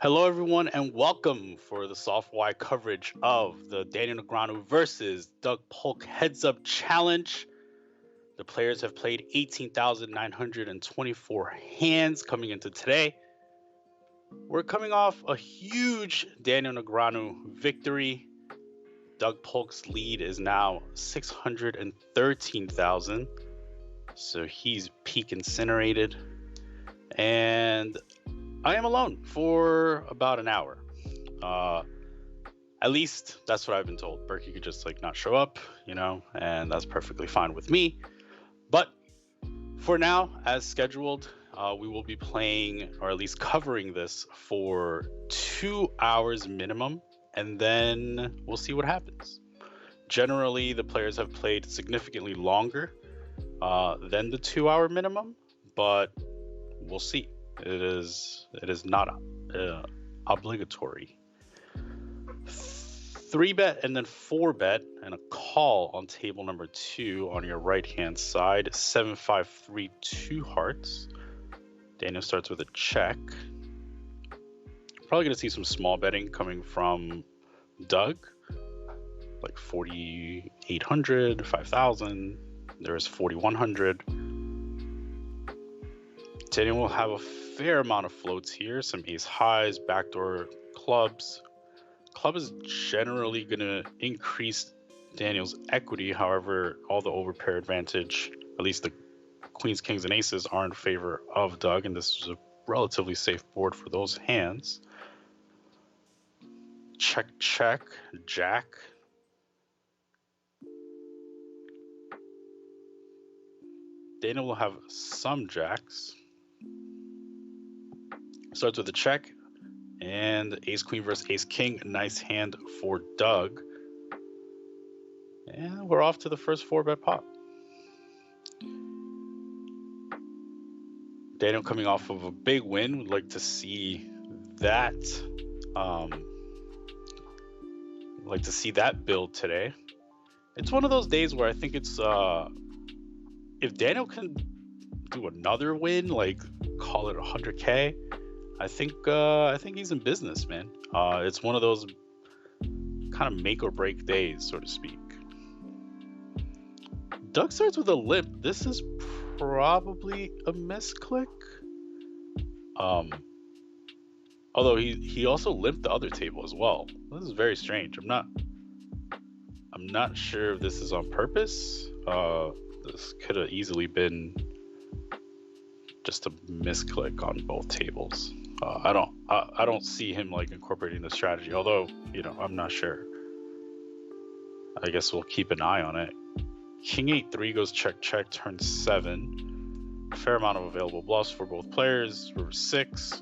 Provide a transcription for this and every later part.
Hello, everyone, and welcome for the soft wide coverage of the Daniel Negreanu versus Doug Polk Heads Up Challenge. The players have played 18,924 hands coming into today. We're coming off a huge Daniel Negreanu victory. Doug Polk's lead is now 613,000, so he's peak incinerated. And I am alone for about an hour. At least that's what I've been told. Berkey could just not show up, and that's perfectly fine with me. But for now, as scheduled, we will be playing, or at least covering this for 2 hours minimum, and then we'll see what happens. Generally, the players have played significantly longer than the 2 hour minimum, but we'll see. It is not obligatory. 3-bet and then 4-bet and a call on table number 2 on your right hand side. 7-5-3 2 hearts. Daniel starts with a check. Probably gonna see some small betting coming from Doug, like 4,800, 5,000. There is 4,100. Daniel will have a fair amount of floats here. Some ace highs, backdoor clubs. Club is generally going to increase Daniel's equity. However, all the overpair advantage, at least the queens, kings, and aces, are in favor of Doug, and this is a relatively safe board for those hands. Check, check, jack. Daniel will have some jacks. Starts with a check. And ace queen versus ace king, nice hand for Doug. And we're off to the first 4-bet pot. Daniel coming off of a big win. Would like to see that. Like to see that build today. It's one of those days where I think it's if Daniel can do another win, like call it 100K. I think he's in business, man. It's one of those kind of make or break days, so to speak. Doug starts with a limp. This is probably a misclick. Although he also limped the other table as well. This is very strange. I'm not sure if this is on purpose. This could have easily been just a misclick on both tables. I don't see him incorporating the strategy, although I'm not sure. I guess we'll keep an eye on it. King 8-3 goes check check, turn 7. Fair amount of available bluffs for both players. River 6.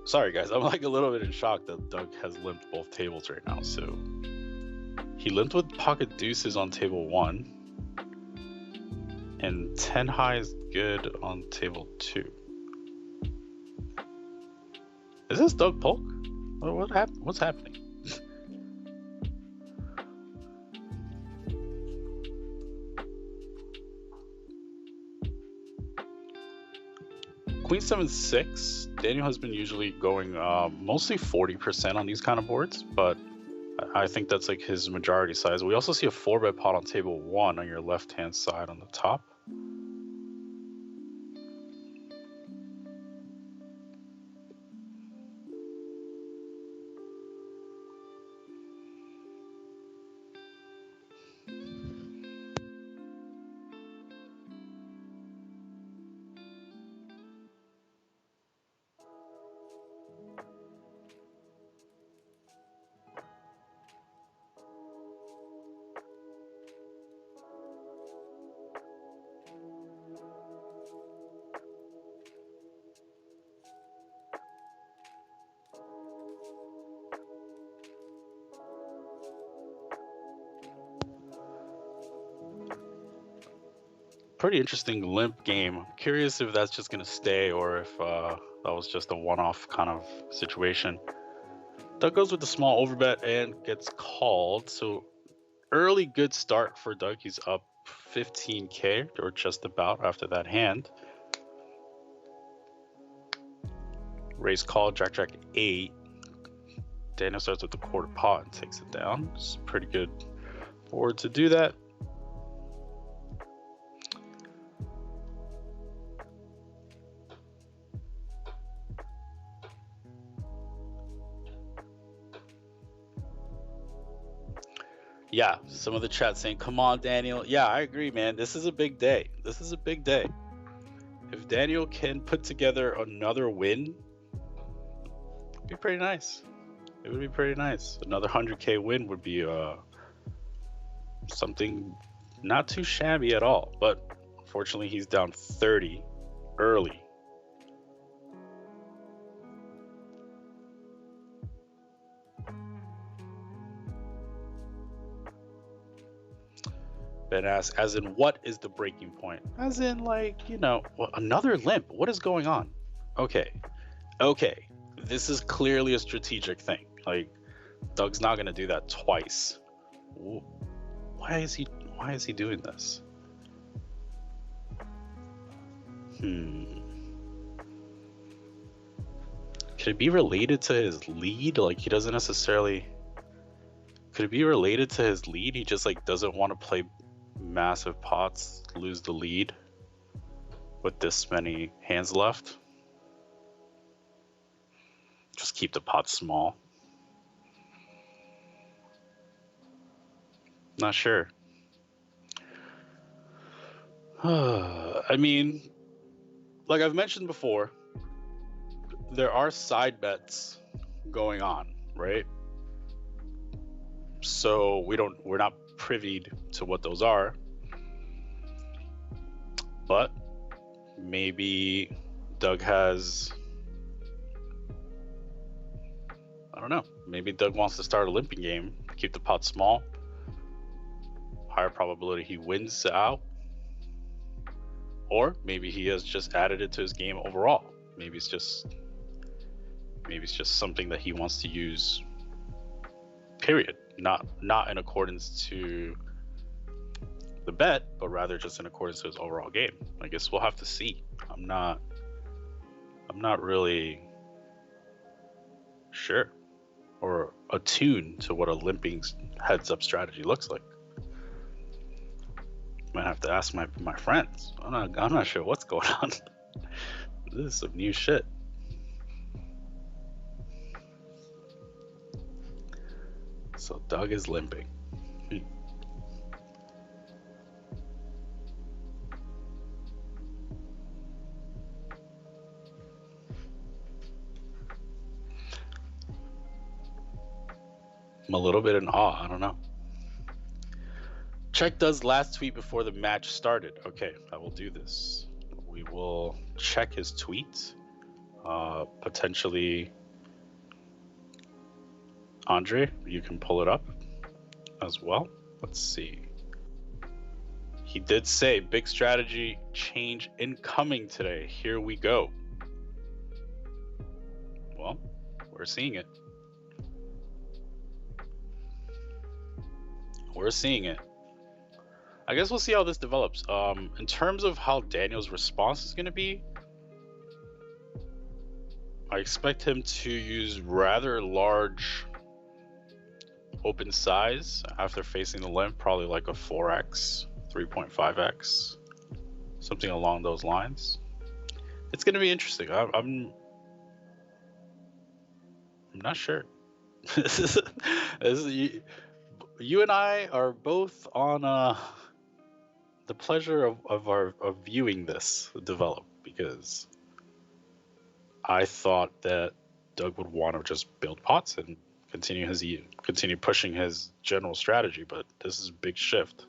Sorry guys, I'm a little bit in shock that Doug has limped both tables right now. So he limped with pocket deuces on table 1. And 10 high is good on table 2. Is this Doug Polk? What happened? What's happening? Queen 7-6. Daniel has been usually going mostly 40% on these kind of boards, but I think that's his majority size. We also see a 4-bet pot on table 1 on your left-hand side on the top. Pretty interesting limp game. I'm curious if that's just gonna stay or if that was just a one-off kind of situation. Doug goes with the small overbet and gets called. So early good start for Doug. He's up 15K or just about after that hand. Raise call, Jack 8. Daniel starts with the quarter pot and takes it down. It's pretty good board to do that. Yeah, some of the chat saying, come on, Daniel. Yeah, I agree, man. This is a big day. This is a big day. If Daniel can put together another win, it'd be pretty nice. It would be pretty nice. Another 100K win would be something not too shabby at all. But unfortunately, he's down 30 early. Ben asks, as in, what is the breaking point? As in, like, you know, another limp. What is going on? Okay. This is clearly a strategic thing. Like, Doug's not gonna do that twice. Why is he doing this? Could it be related to his lead? Like, he doesn't necessarily. Could it be related to his lead? He just like doesn't want to play massive pots, lose the lead with this many hands left. Just keep the pot small. Not sure. I mean, like I've mentioned before, there are side bets going on, right? So we're not privy to what those are, but maybe Doug has, I don't know, maybe Doug wants to start a limping game, keep the pot small, higher probability he wins out, or maybe he has just added it to his game overall. Maybe it's just something that he wants to use, period. Not in accordance to the bet, but rather just in accordance to his overall game. I guess we'll have to see. I'm not really sure or attuned to what a limping heads up strategy looks like. Might have to ask my friends. I'm not sure what's going on. This is some new shit. So Doug is limping. I'm a little bit in awe. I don't know. Check Doug's last tweet before the match started. Okay, I will do this. We will check his tweet. Potentially, Andre, you can pull it up as well. Let's see. He did say big strategy change incoming today. Here we go. Well, we're seeing it. We're seeing it. I guess we'll see how this develops. In terms of how Daniel's response is going to be, I expect him to use rather large open size after facing the limp, probably like a 4x, 3.5x, something along those lines. It's going to be interesting. I'm not sure. You and I are both on the pleasure of viewing this develop, because I thought that Doug would want to just build pots and continue pushing his general strategy, but this is a big shift.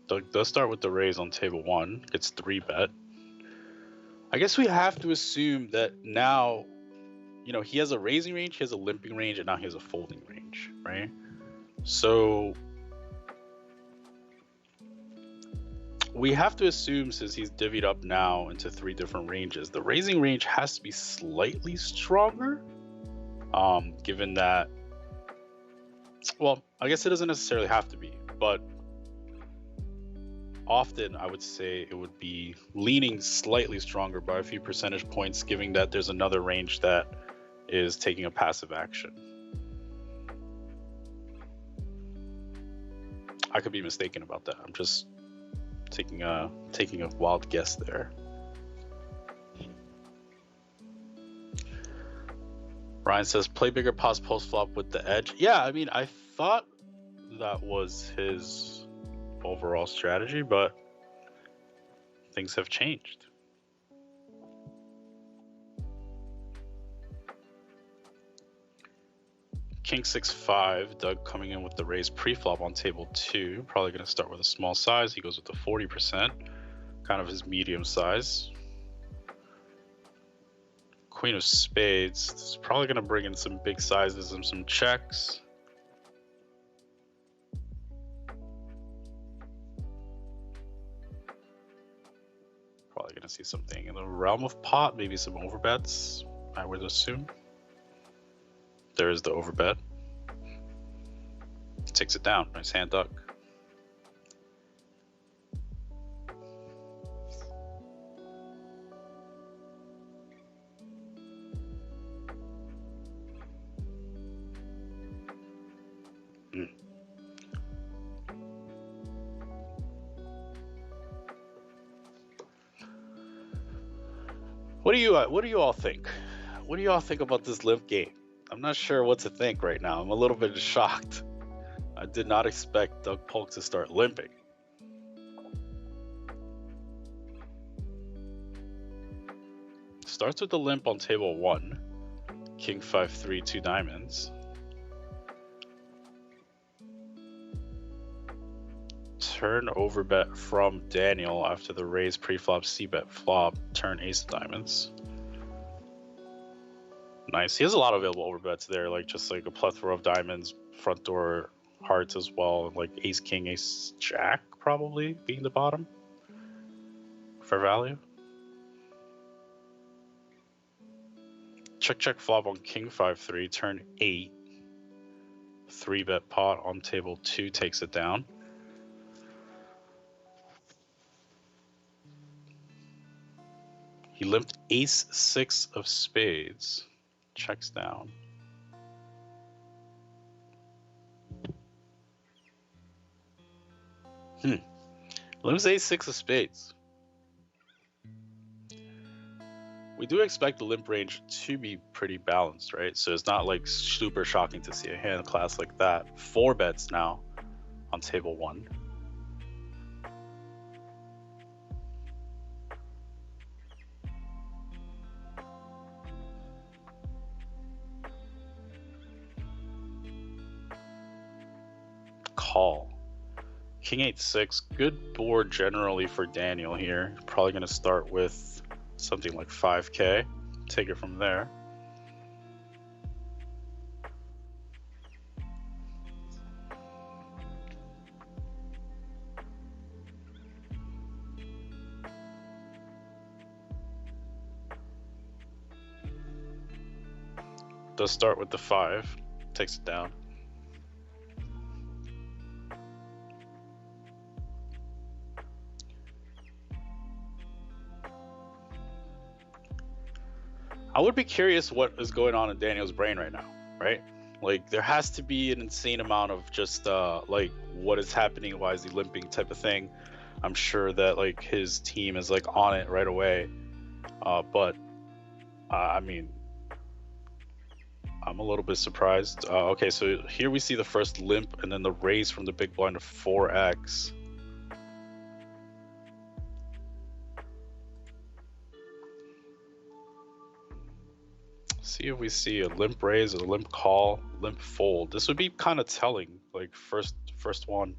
Doug does start with the raise on table 1, gets 3-bet. I guess we have to assume that now, you know, he has a raising range, he has a limping range, and now he has a folding range, right? So we have to assume, since he's divvied up now into 3 different ranges, the raising range has to be slightly stronger, given that Well, I guess it doesn't necessarily have to be, but often I would say it would be leaning slightly stronger by a few percentage points, given that there's another range that is taking a passive action. I could be mistaken about that. I'm just taking a wild guess there. Ryan says, play bigger pause post flop with the edge. Yeah, I mean, I thought that was his overall strategy, but things have changed. King 6-5, Doug coming in with the raise pre-flop on table 2. Probably going to start with a small size. He goes with the 40%, kind of his medium size. Queen of spades. This is probably going to bring in some big sizes and some checks. Probably going to see something in the realm of pot, maybe some overbets, I would assume. There's the overbet. Takes it down. Nice hand, Doug. What do you all think? What do you all think about this limp game? I'm not sure what to think right now. I'm a little bit shocked. I did not expect Doug Polk to start limping. Starts with the limp on table 1. King 5-3, 2 diamonds. Turn overbet from Daniel after the raise pre-flop c-bet flop. Turn ace of diamonds. Nice. He has a lot of available overbets there, like just like a plethora of diamonds, front door hearts as well, like ace king, ace jack probably being the bottom for value. Check flop on king 5-3, turn 8. 3-bet pot on table 2 takes it down. He limped ace 6 of spades. Checks down. Limps ace 6 of spades. We do expect the limp range to be pretty balanced, right? So it's not like super shocking to see a hand class like that. 4 bets now on table 1. Call. King 8-6, good board generally for Daniel here. Probably going to start with something like 5K. Take it from there. Does start with the 5. Takes it down. I would be curious what is going on in Daniel's brain right now, right? Like there has to be an insane amount of just like what is happening, why is he limping type of thing. I'm sure that like his team is like on it right away. But I mean, I'm a little bit surprised. Okay, so here we see the first limp and then the raise from the big blind of 4x. See if we see a limp raise, a limp call, limp fold. This would be kind of telling, like first one.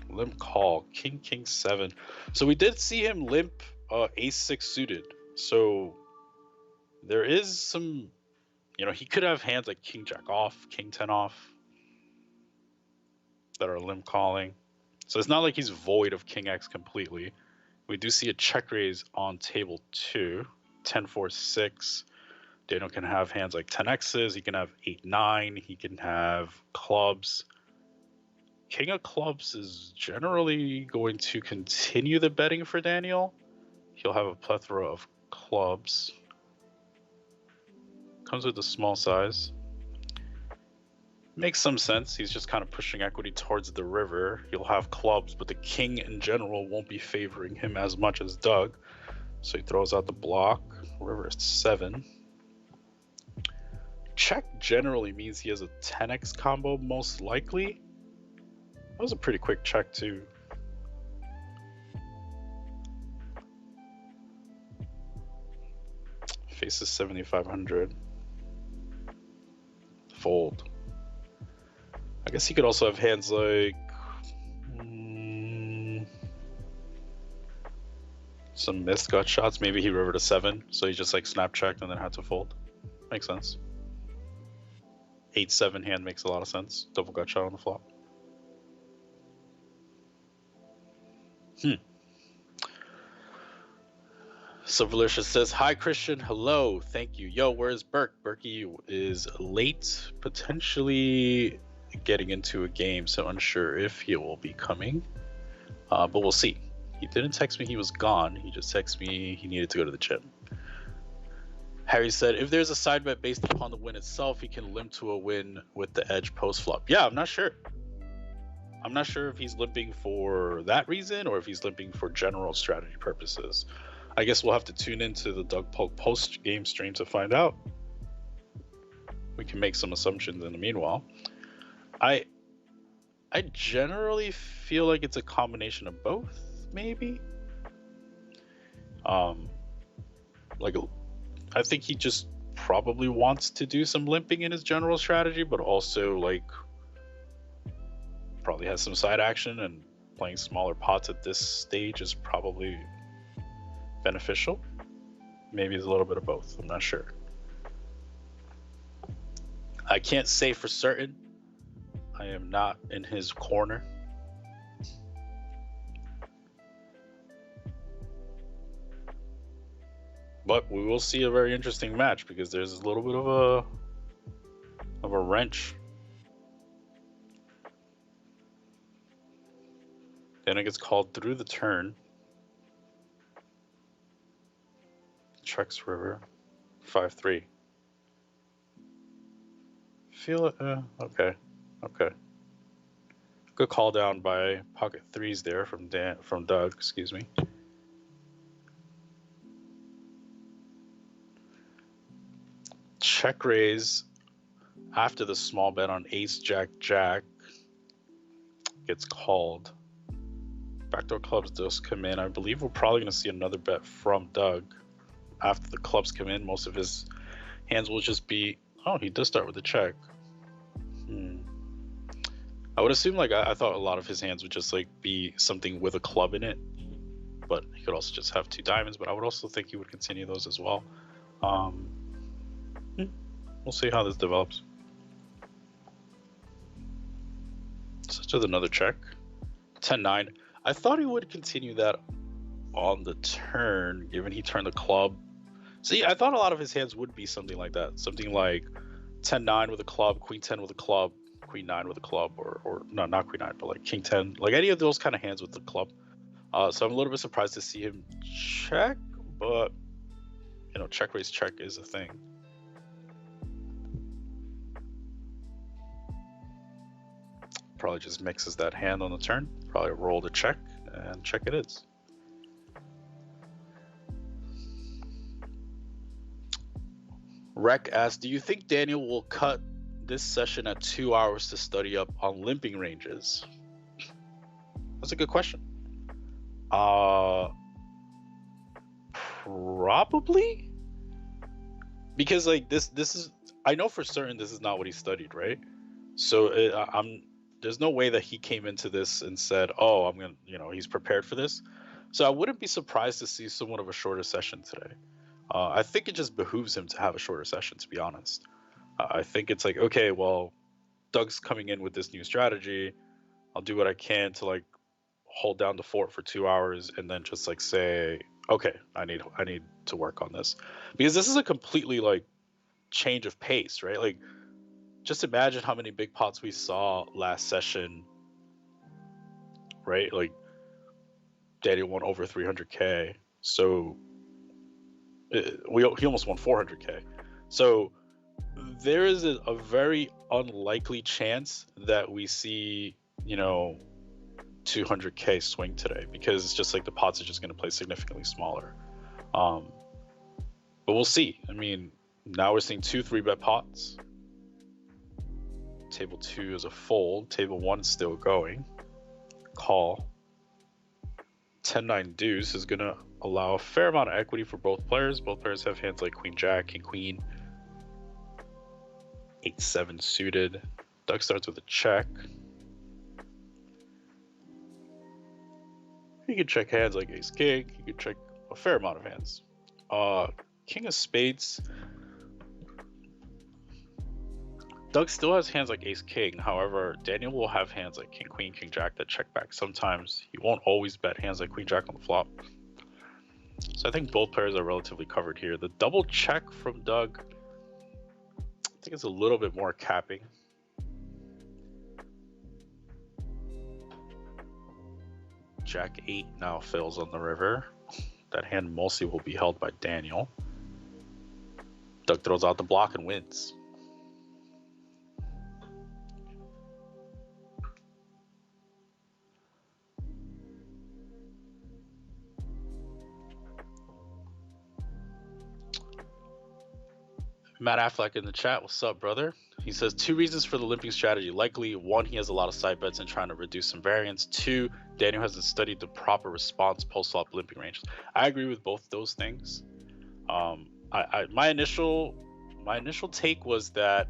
Limp call, king 7. So we did see him limp ace 6 suited. So there is some, you know, he could have hands like king jack off, king 10 off that are limp calling. So it's not like he's void of king x completely. We do see a check raise on table 2. 10-4-6. Daniel can have hands like 10x's. He can have 8-9. He can have clubs. King of clubs is generally going to continue the betting for Daniel. He'll have a plethora of clubs. Comes with a small size. Makes some sense. He's just kind of pushing equity towards the river. He'll have clubs, but the king in general won't be favoring him as much as Doug. So he throws out the block. River is 7. Check generally means he has a 10x combo, most likely. That was a pretty quick check, too. Faces 7,500. Fold. I guess he could also have hands like some missed gut shots. Maybe he rivered a 7, so he just like snap checked and then had to fold. Makes sense. 8-7 hand makes a lot of sense. Double gut shot on the flop. Silverlicious says, "Hi Christian, hello, thank you. Yo, where's Burke? Berkey is late, potentially getting into a game, so unsure if he will be coming. But we'll see. He didn't text me he was gone. He just texted me he needed to go to the gym." Harry said, "If there's a side bet based upon the win itself, he can limp to a win with the edge post flop." Yeah, I'm not sure. I'm not sure if he's limping for that reason or if he's limping for general strategy purposes. I guess we'll have to tune into the Doug Polk post game stream to find out. We can make some assumptions in the meanwhile. I generally feel like it's a combination of both, maybe. Like I think he just probably wants to do some limping in his general strategy, but also like probably has some side action, and playing smaller pots at this stage is probably beneficial. Maybe it's a little bit of both. I'm not sure. I can't say for certain. I am not in his corner. But we will see a very interesting match because there's a little bit of a wrench. Then it gets called through the turn. Checks river. 5-3. Feel it. Okay. Good call down by pocket threes there from Doug. Excuse me. Check raise after the small bet on ace jack gets called. Backdoor clubs does come in. I believe we're probably going to see another bet from Doug after the clubs come in. Most of his hands will just be... Oh, he does start with a check. I would assume, like, I thought a lot of his hands would just, like, be something with a club in it. But he could also just have 2 diamonds. But I would also think he would continue those as well. We'll see how this develops. Such as another check. 10-9. I thought he would continue that on the turn, given he turned the club. See, I thought a lot of his hands would be something like that. Something like 10-9 with a club, queen 10 with a club, queen 9 with a club, or no, not queen 9, but like king 10. Like any of those kind of hands with the club. So I'm a little bit surprised to see him check, but, you know, check raise check is a thing. Probably just mixes that hand on the turn. Probably roll the check, and check it is. Rec asks, "Do you think Daniel will cut this session at 2 hours to study up on limping ranges?" That's a good question. Probably, because like this is, I know for certain this is not what he studied, right? So there's no way that he came into this and said, "Oh, I'm gonna," you know, he's prepared for this. So I wouldn't be surprised to see somewhat of a shorter session today. I think it just behooves him to have a shorter session, to be honest. I think it's like, okay, well, Doug's coming in with this new strategy. I'll do what I can to like hold down the fort for 2 hours and then just like say, Okay, I need to work on this because this is a completely like change of pace, right? Like just imagine how many big pots we saw last session, right? Like Daniel won over 300K, so he almost won 400K. So there is a very unlikely chance that we see, 200K swing today because it's just like the pots are just going to play significantly smaller. Um, but we'll see. I mean, now we're seeing 2 3-bet pots. Table 2 is a fold. Table 1 is still going. Call. 10-9 deuce is going to allow a fair amount of equity for both players. Both players have hands like queen jack, king queen. 8-7 suited. Doug starts with a check. You can check hands like ace king. You can check a fair amount of hands. King of spades. Doug still has hands like ace king. However, Daniel will have hands like king queen, king jack that check back sometimes. He won't always bet hands like queen jack on the flop. So I think both players are relatively covered here. The double check from Doug, I think it's a little bit more capping. Jack 8 now fails on the river. That hand mostly will be held by Daniel. Doug throws out the block and wins. Matt Affleck in the chat, what's up, brother? He says 2 reasons for the limping strategy. Likely, 1, he has a lot of side bets and trying to reduce some variance. 2, Daniel hasn't studied the proper response post-flop limping range. I agree with both those things. My initial take was that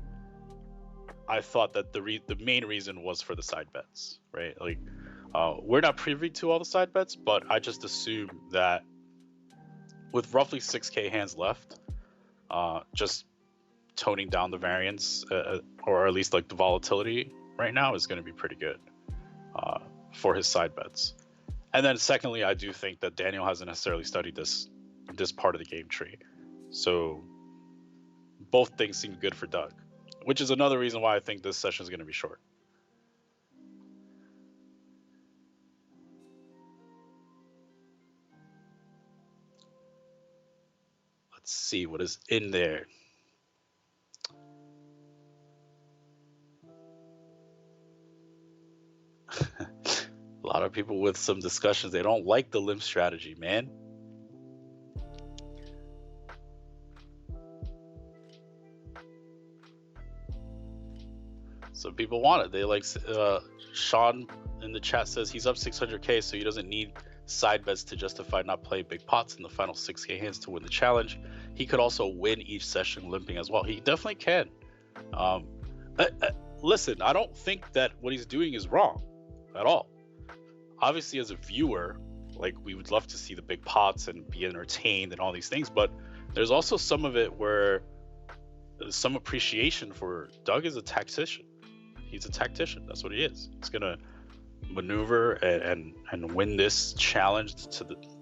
I thought that the main reason was for the side bets, right? Like, we're not privy to all the side bets, but I just assume that with roughly 6K hands left, just toning down the variance, or at least like the volatility right now is going to be pretty good for his side bets. And then secondly, I do think that Daniel hasn't necessarily studied this part of the game tree. So both things seem good for Doug, which is another reason why I think this session is going to be short. Let's see what is in there. A lot of people with some discussions, they don't like the limp strategy, man. Some people want it. They like, Sean in the chat says he's up 600K, so he doesn't need side bets to justify not playing big pots in the final 6K hands to win the challenge. He could also win each session limping as well. He definitely can. Listen, I don't think that what he's doing is wrong at all. Obviously, as a viewer, like, we would love to see the big pots and be entertained and all these things, but there's also some of it where there's some appreciation for Doug is a tactician. He's a tactician. That's what he is. He's gonna maneuver and win this challenge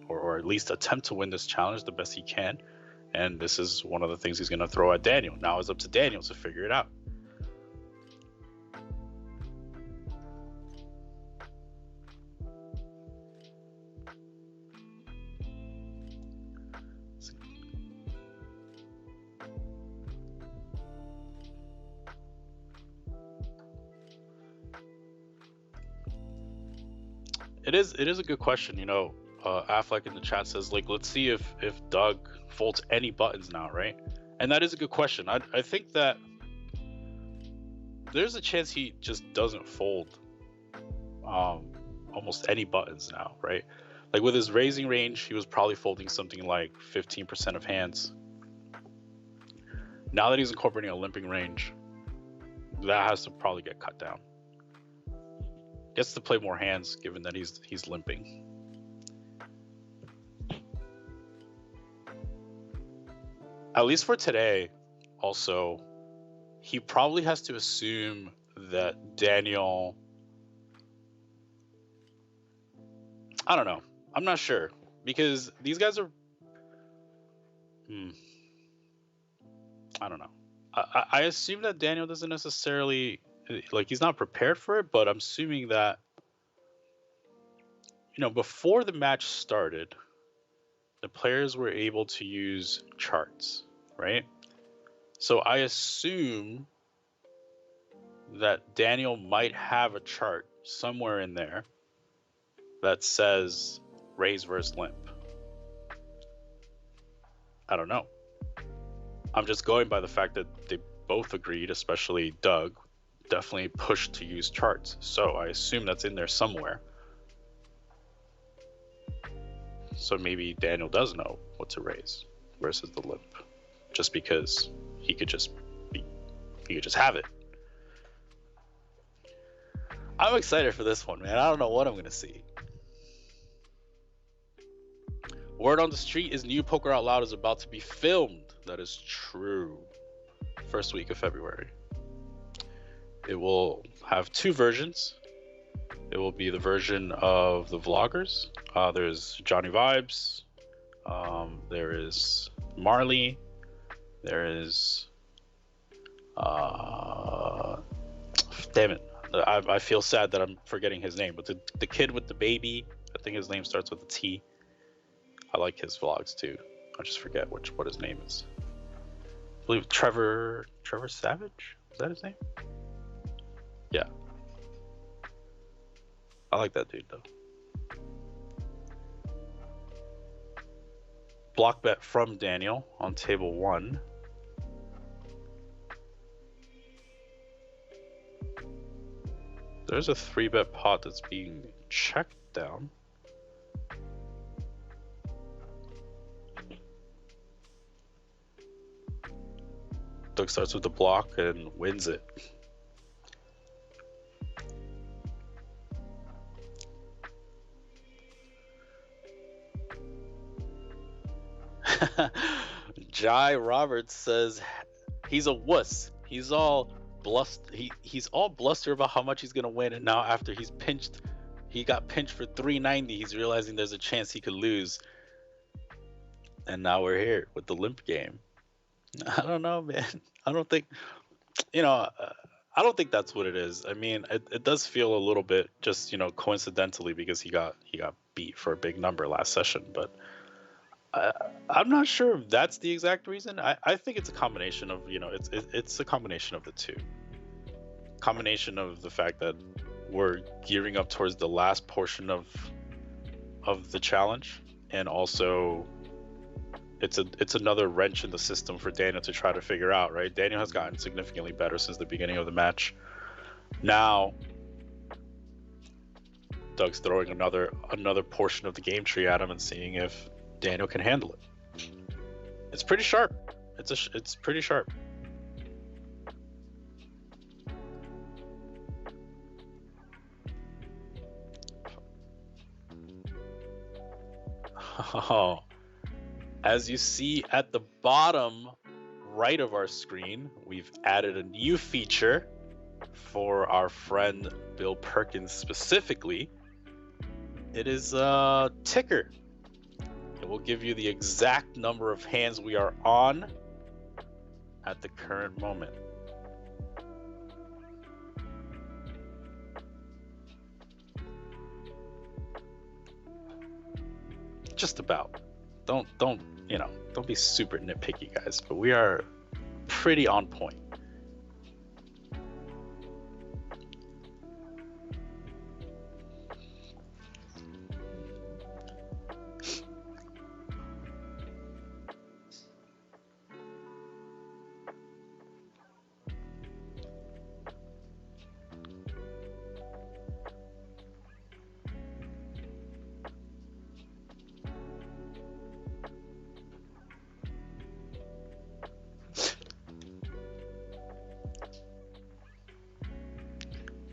or at least attempt to win this challenge the best he can. And this is one of the things he's gonna throw at Daniel. Now it's up to Daniel to figure it out. It is a good question. Affleck in the chat says, like, let's see if Doug folds any buttons now, right? And that is a good question. I think that there's a chance he just doesn't fold almost any buttons now, right? Like, with his raising range, he was probably folding something like 15% of hands. Now that he's incorporating a limping range, that has to probably get cut down. Gets to play more hands given that he's limping. At least for today, also, he probably has to assume that Daniel, I don't know. I'm not sure. because these guys are. I don't know. I assume that Daniel doesn't necessarily like he's not prepared for it, but I'm assuming that before the match started, the players were able to use charts, right? So I assume that Daniel might have a chart somewhere in there that says raise versus limp. I don't know. I'm just going by the fact that they both agreed, especially Doug, definitely pushed to use charts. So I assume that's in there somewhere. So maybe Daniel does know what to raise versus the limp, just because he could just have it. I'm excited for this one, man. I don't know what I'm gonna see. Word on the street is New Poker Out Loud is about to be filmed. That is true. First week of February. It will have two versions. It will be the version of the vloggers. There's Johnny Vibes. There is Marley. There is. Damn it. I feel sad that I'm forgetting his name, but the kid with the baby, I think his name starts with a T. I like his vlogs too. I just forget what his name is. I believe Trevor Savage? Is that his name? Yeah. I like that dude though. Block bet from Daniel on table 1. There's a 3-bet pot that's being checked down. Doug starts with the block and wins it. Jai Roberts says he's a wuss. He's all bluster about how much he's gonna win, and now after he got pinched for 390. He's realizing there's a chance he could lose, and now we're here with the limp game. I don't know, man. I don't think I don't think that's what it is. I mean, it does feel a little bit just coincidentally because he got beat for a big number last session, but I'm not sure if that's the exact reason. I think it's a combination of it's a combination of the two. Combination of the fact that we're gearing up towards the last portion of the challenge, and also it's another wrench in the system for Daniel to try to figure out, right? Daniel has gotten significantly better since the beginning of the match. Now Doug's throwing another portion of the game tree at him and seeing if Daniel can handle it. It's pretty sharp. It's pretty sharp. Oh. As you see at the bottom right of our screen, we've added a new feature for our friend Bill Perkins specifically. It is a ticker. It will give you the exact number of hands we are on at the current moment. Just about. Don't be super nitpicky, guys, but we are pretty on point.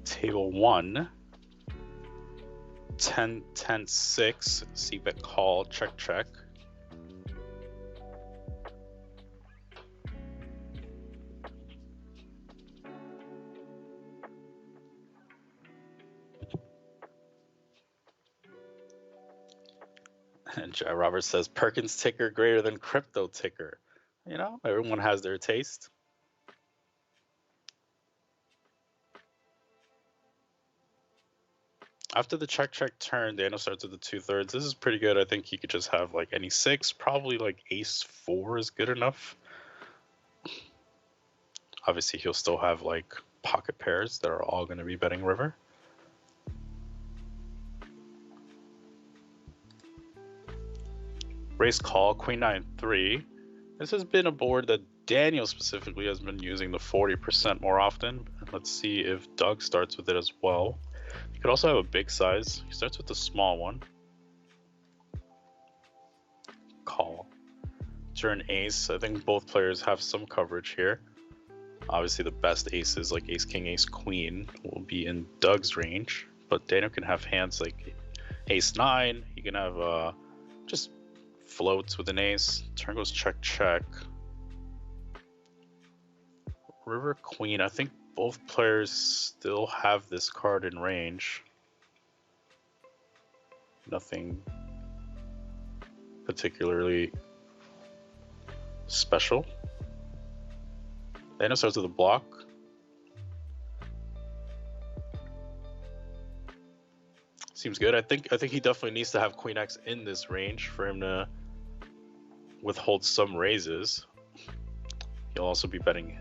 Table 1, 10, 10, 6, c-bet call, check, check. And Jai Roberts says Perkins ticker greater than crypto ticker. You know, everyone has their taste. After the check turn, Daniel starts with the 2/3. This is pretty good. I think he could just have like any 6. Probably like ace 4 is good enough. Obviously, he'll still have like pocket pairs that are all going to be betting river. Race call, queen 9-3. This has been a board that Daniel specifically has been using the 40% more often. Let's see if Doug starts with it as well. He could also have a big size. He starts with the small one. Call. Turn ace. I think both players have some coverage here. Obviously, the best aces like ace king, ace queen will be in Doug's range, but Daniel can have hands like ace 9. He can have just floats with an ace. Turn goes check, check. River queen. I think both players still have this card in range. Nothing particularly special. Daniel starts with a block. Seems good. I think he definitely needs to have queen X in this range for him to withhold some raises. He'll also be betting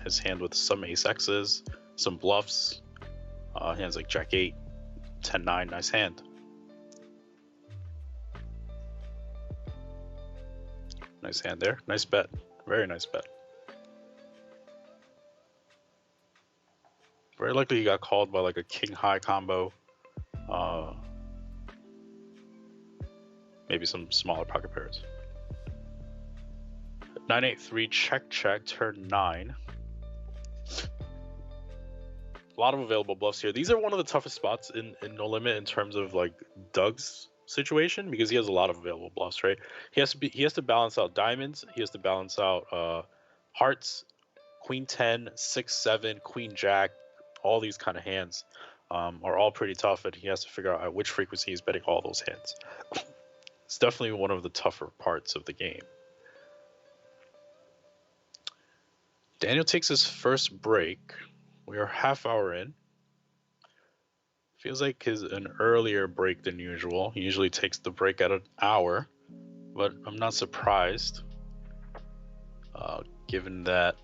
his hand with some ace X's, some bluffs, hands like jack 8, 10-9, nice hand. Nice hand there. Nice bet. Very nice bet. Very likely he got called by like a king high combo. Maybe some smaller pocket pairs. 9-8-3 check check turn 9. A lot of available bluffs here. These are one of the toughest spots in No Limit in terms of like Doug's situation, because he has a lot of available bluffs, right? He has to balance out diamonds, he has to balance out hearts, queen 10, 6-7, queen jack. All these kind of hands are all pretty tough, and he has to figure out at which frequency he's betting all those hands. It's definitely one of the tougher parts of the game. Daniel takes his first break. We are half hour in. Feels like an earlier break than usual. He usually takes the break at an hour, but I'm not surprised, given that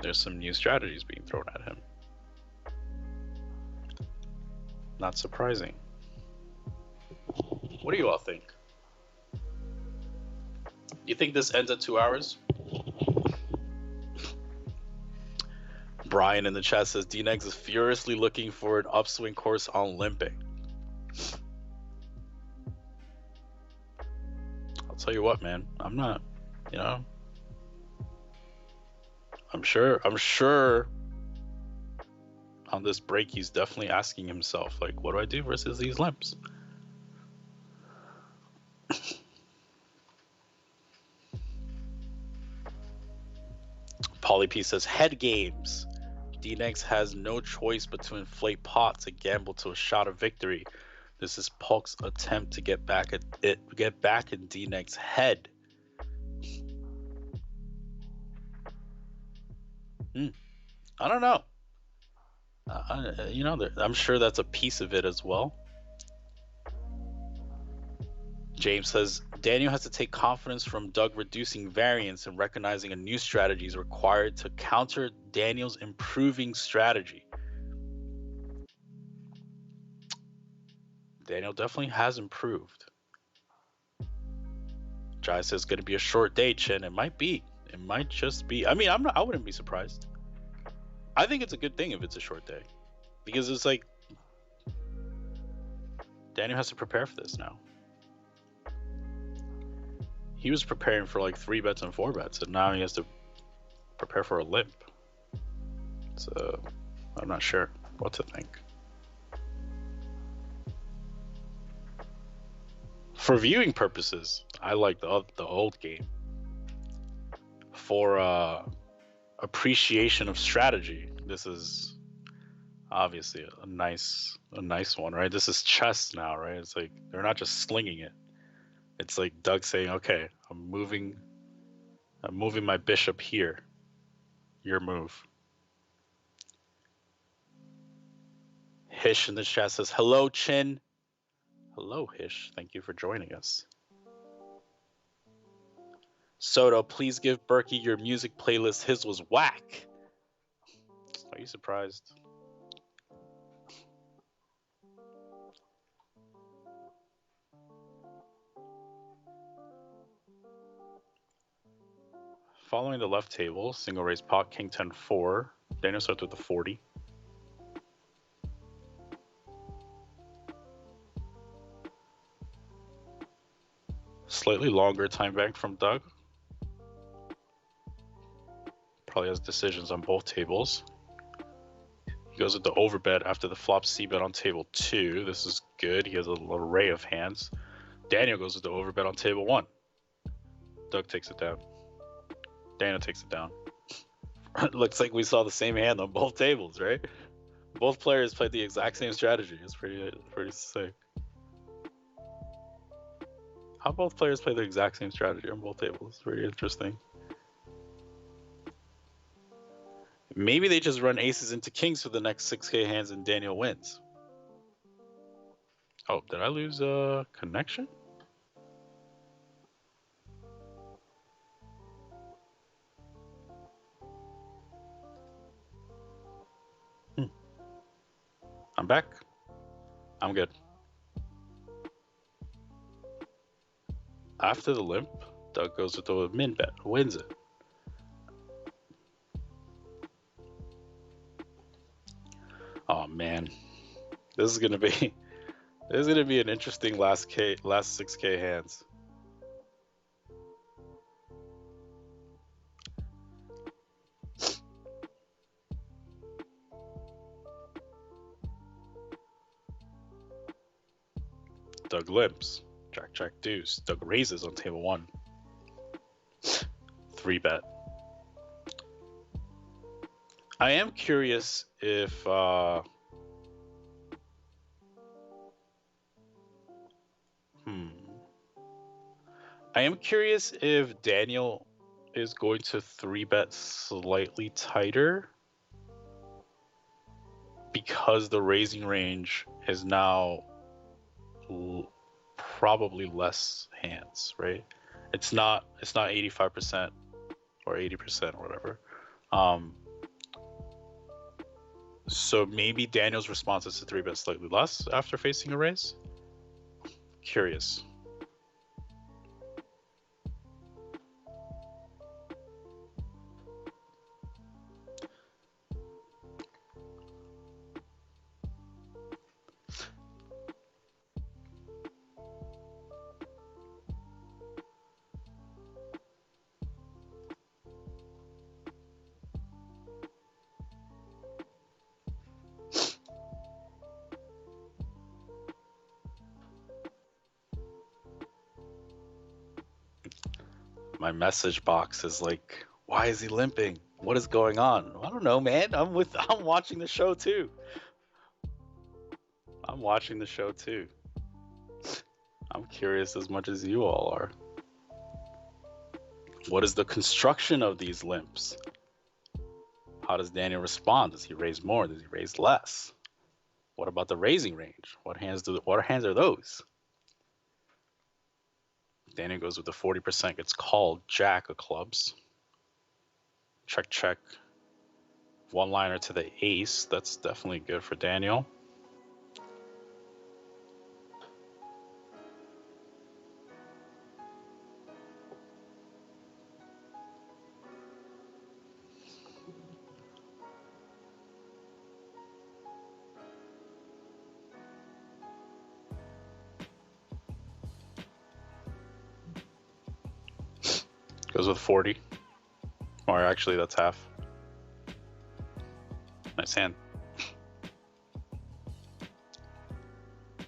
there's some new strategies being thrown at him. Not surprising. What do you all think? You think this ends at 2 hours? Brian in the chat says Dnegs is furiously looking for an upswing course on limping. I'll tell you what, man. I'm not, you know. I'm sure on this break he's definitely asking himself, like, what do I do versus these limps? Polly P says head games. Dnegs has no choice but to inflate pots and gamble to a shot of victory. This is Polk's attempt to get back in Dnegs' head. I don't know. You know, I'm sure that's a piece of it as well. James says Daniel has to take confidence from Doug reducing variance and recognizing a new strategy is required to counter Daniel's improving strategy. Daniel definitely has improved. Jai says it's going to be a short day, Chin. It might be. It might just be. I mean, I wouldn't be surprised. I think it's a good thing if it's a short day, because it's like Daniel has to prepare for this now. He was preparing for like 3 bets and 4 bets, and now he has to prepare for a limp. So I'm not sure what to think. For viewing purposes, I like the old game. For appreciation of strategy, this is Obviously, a nice one, right? This is chess now, right? It's like they're not just slinging it. It's like Doug saying, "Okay, I'm moving my bishop here. Your move." Hish in the chat says, "Hello, Chin." Hello, Hish. Thank you for joining us. Soto, please give Berkey your music playlist. His was whack. Are you surprised? Following the left table, single raise pot, king 10-4. Daniel starts with the 40. Slightly longer time bank from Doug. Probably has decisions on both tables. He goes with the overbet after the flop c-bet on table 2. This is good. He has an array of hands. Daniel goes with the overbet on table 1. Doug takes it down. Daniel takes it down. Looks like we saw the same hand on both tables, right? Both players played the exact same strategy. It's pretty sick. How both players play the exact same strategy on both tables? It's pretty interesting. Maybe they just run aces into kings for the next 6K hands and Daniel wins. Oh, did I lose a connection? I'm back. I'm good. After the limp, Doug goes with the min bet, wins it. Oh man, this is gonna be an interesting last 6K hands. Doug limps. Jack, jack, deuce. Doug raises on table 1. 3-bet. I am curious if I am curious if Daniel is going to 3-bet slightly tighter because the raising range is now probably less hands, right? It's not 85% or 80% or whatever. So maybe Daniel's response is to 3-bet slightly less after facing a raise. Curious. My message box is like, why is he limping? What is going on? I don't know, man. I'm watching the show too. I'm watching the show too. I'm curious as much as you all are. What is the construction of these limps? How does Daniel respond? Does he raise more? Does he raise less? What about the raising range? What hands are those? Daniel goes with the 40%, gets called jack of clubs. Check, check. One liner to the ace. That's definitely good for Daniel. Goes with 40. Or actually, that's half. Nice hand.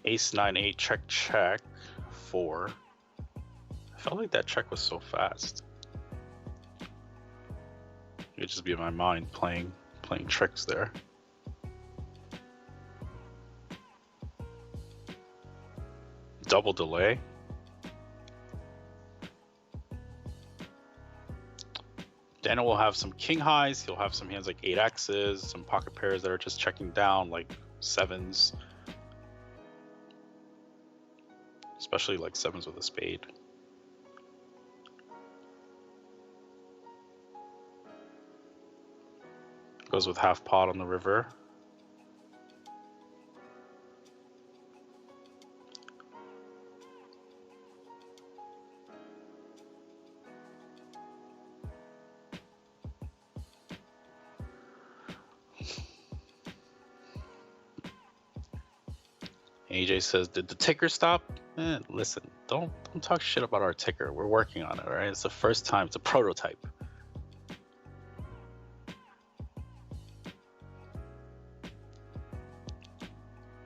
Ace 9-8, check, check. 4. I felt like that check was so fast. It could just be in my mind playing tricks there. double delay. Daniel will have some king highs. He'll have some hands like 8x's, some pocket pairs that are just checking down like 7s, especially like 7s with a spade. Goes with half pot on the river. AJ says, did the ticker stop? Listen, don't talk shit about our ticker. We're working on it, all right? It's the first time. It's a prototype.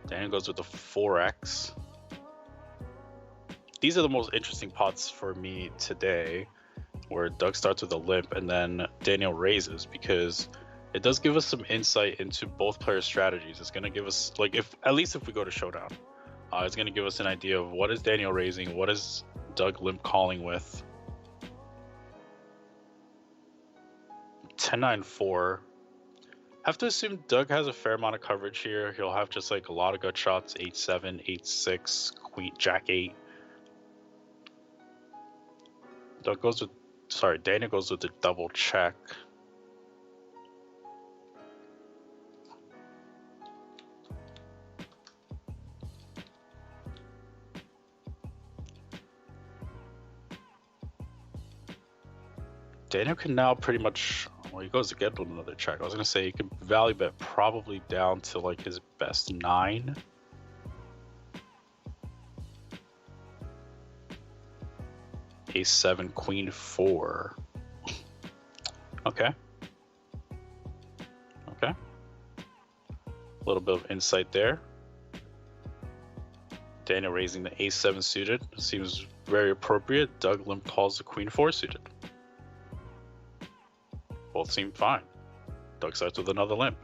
Daniel goes with the 4x. These are the most interesting pots for me today, where Doug starts with a limp and then Daniel raises, because it does give us some insight into both players' strategies. It's going to give us, like, if we go to showdown, it's going to give us an idea of what is Daniel raising, what is Doug limp calling with. 10-9-4. Have to assume Doug has a fair amount of coverage here. He'll have just like a lot of gut shots. 8-7, 8-6, queen, jack 8. Daniel goes with the double check. Daniel can now pretty much, well, he goes again with another check. I was going to say he could value bet probably down to like his best 9. Ace-7, queen 4. Okay. A little bit of insight there. Daniel raising the ace-7 suited seems very appropriate. Doug limp calls the queen 4 suited. Both seem fine. Doug starts with another limp.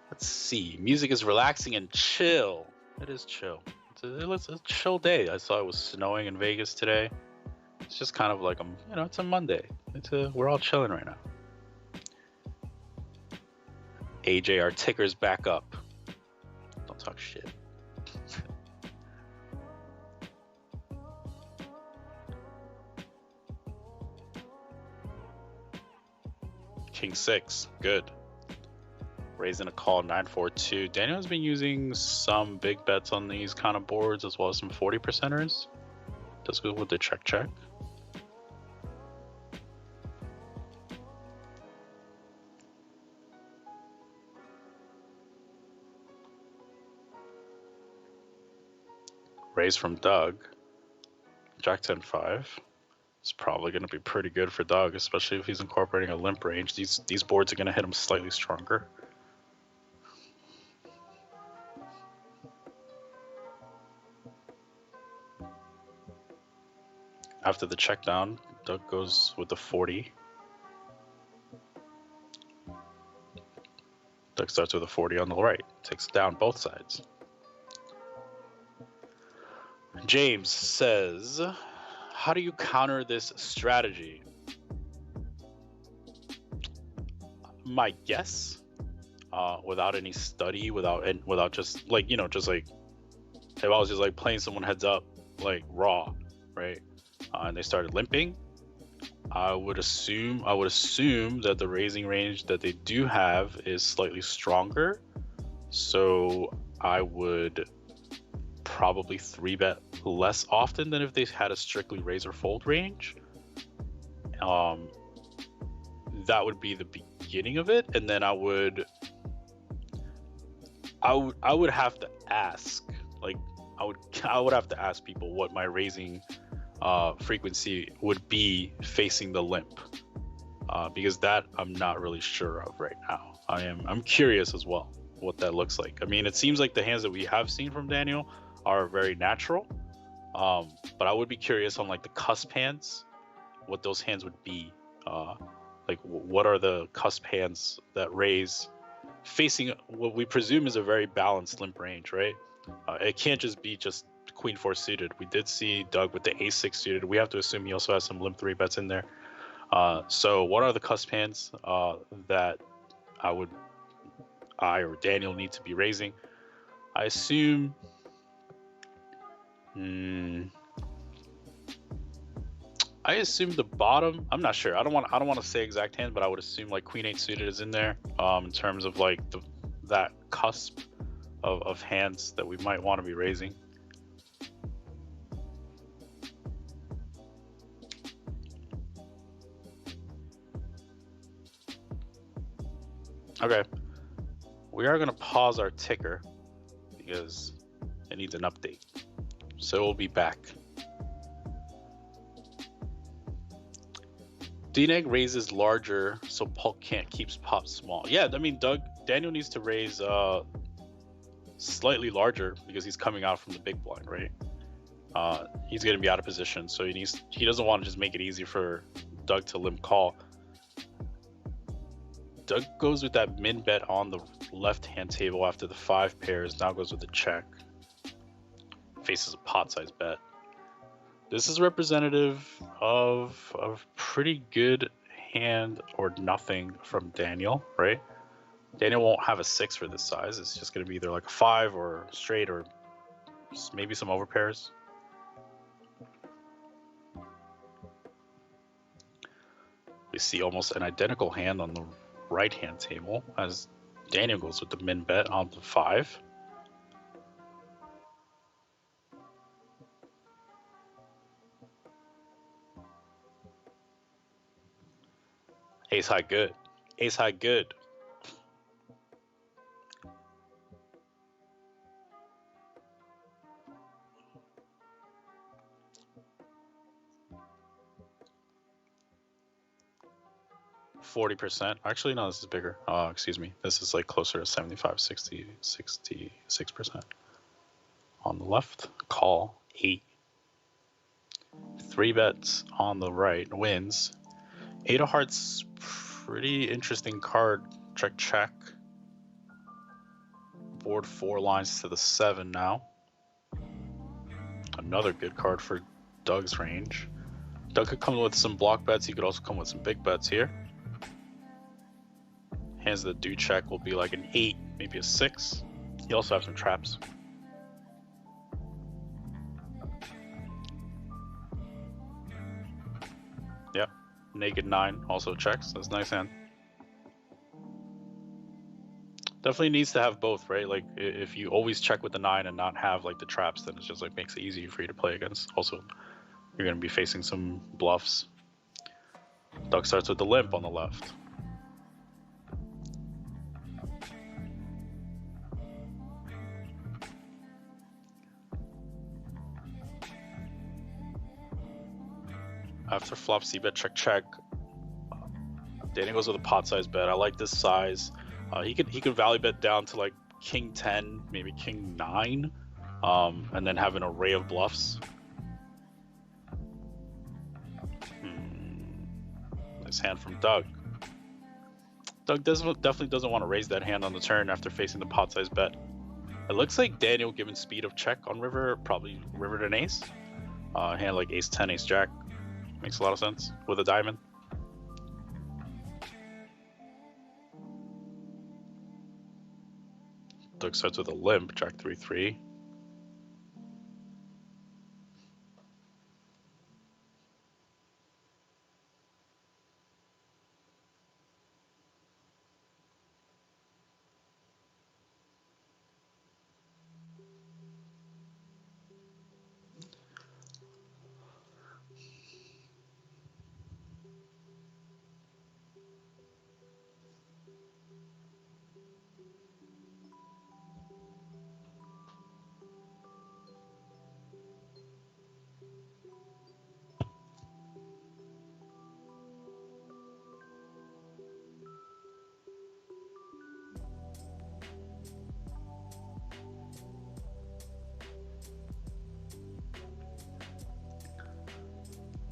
Let's see. Music is relaxing and chill. It is chill. It's a chill day. I saw it was snowing in Vegas today. It's just kind of like it's a Monday. We're all chilling right now. AJ, our ticker's back up. Don't talk shit. King 6, good. Raising a call 9-4-2. Daniel has been using some big bets on these kind of boards as well as some 40%ers. Does good with the check. Raise from Doug. Jack 10-5. It's probably going to be pretty good for Doug, especially if he's incorporating a limp range. These boards are going to hit him slightly stronger. After the check down, Doug goes with the 40. Doug starts with a 40 on the right. Takes down both sides. James says, how do you counter this strategy? My guess, without any study, without just like, just like if I was just like playing someone heads up, like raw, right? And they started limping, I would assume that the raising range that they do have is slightly stronger. So I would probably 3-bet less often than if they had a strictly raise or fold range. That would be the beginning of it, and then I would have to ask, like I would have to ask people what my raising frequency would be facing the limp, because that I'm not really sure of right now. I'm curious as well what that looks like. I mean, it seems like the hands that we have seen from Daniel are very natural, but I would be curious on like the cusp hands, what those hands would be. Like what are the cusp hands that raise facing what we presume is a very balanced limp range, right? It can't just be just queen 4 suited. We did see Doug with the a6 suited. We have to assume he also has some limp 3 bets in there. So what are the cusp hands that I or Daniel need to be raising? I assume. I assume the bottom. I'm not sure. I don't want to say exact hand, but I would assume like queen 8 suited is in there. In terms of like that cusp of hands that we might want to be raising. Okay, we are gonna pause our ticker because it needs an update. So we'll be back. Dneg raises larger, so Polk can't keep pop small. Yeah, I mean, Daniel needs to raise slightly larger because he's coming out from the big blind, right? He's gonna be out of position, so he doesn't want to just make it easy for Doug to limp call. Doug goes with that min bet on the left-hand table after the 5 pairs. Now goes with the check. Faces a pot-size bet. This is representative of a pretty good hand or nothing from Daniel, right? Daniel won't have a 6 for this size. It's just going to be either like a 5 or straight or maybe some overpairs. We see almost an identical hand on the right-hand table as Daniel goes with the min bet on the 5. Ace high good. Ace high good. %. Actually, no, this is bigger. Excuse me. This is like closer to 75, 60, 66%. On the left, call 8. 3 bets on the right wins. 8 of hearts, pretty interesting card. Check, check. Board 4 lines to the 7 now. Another good card for Doug's range. Doug could come with some block bets. He could also come with some big bets here. Hands that do check will be like an 8, maybe a 6. He also has some traps. Yep, naked 9 also checks. That's a nice hand. Definitely needs to have both, right? Like if you always check with the 9 and not have like the traps, then it's just like makes it easier for you to play against. Also, you're gonna be facing some bluffs. Doug starts with the limp on the left. After flop c-bet check check, Danny goes with a pot size bet. I like this size. He could value bet down to like king 10, maybe king 9, and then have an array of bluffs. Nice hand from Doug. Doug definitely doesn't want to raise that hand on the turn after facing the pot size bet. It looks like Daniel, given speed of check on river, probably rivered an ace. A hand like ace 10, ace jack makes a lot of sense with a diamond. Doug starts with a limp, jack 3-3.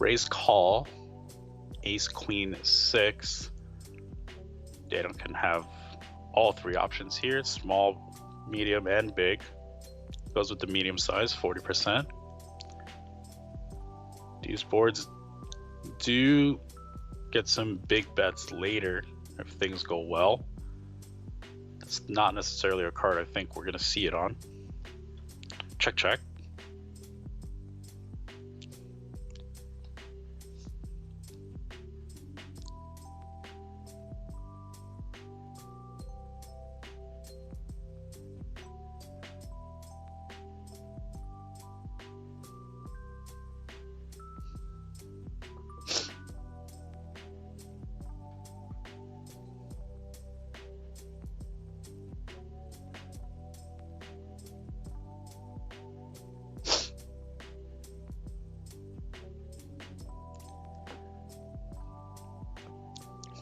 Raise call. Ace queen 6. Daniel can have all 3 options here: small, medium, and big. Goes with the medium size, 40%. These boards do get some big bets later if things go well. It's not necessarily a card I think we're going to see it on. Check, check.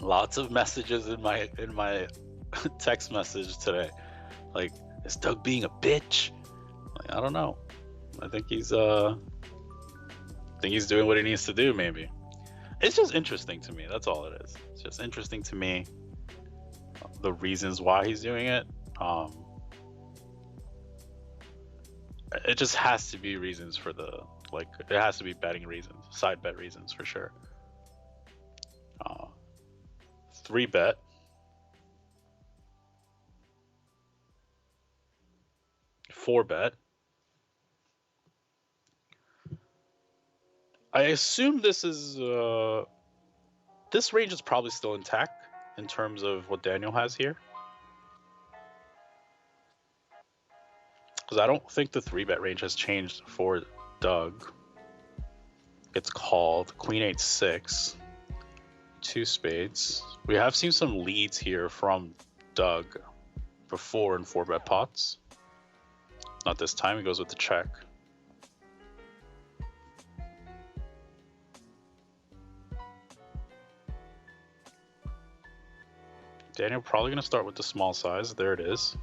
Lots of messages in my text message today. Like, is Doug being a bitch? Like, I don't know. I think he's doing what he needs to do, maybe. It's just interesting to me. That's all it is. It's just interesting to me, the reasons why he's doing it. It just has to be reasons for it has to be betting reasons, side bet reasons for sure. 3 bet. Four bet. I assume this is this range is probably still intact in terms of what Daniel has here, because I don't think the 3 bet range has changed for Doug. It's called Queen 8-6, 2 spades. We have seen some leads here from Doug before in 4 bet pots. Not this time. He goes with the check. Daniel probably going to start with the small size. There it is.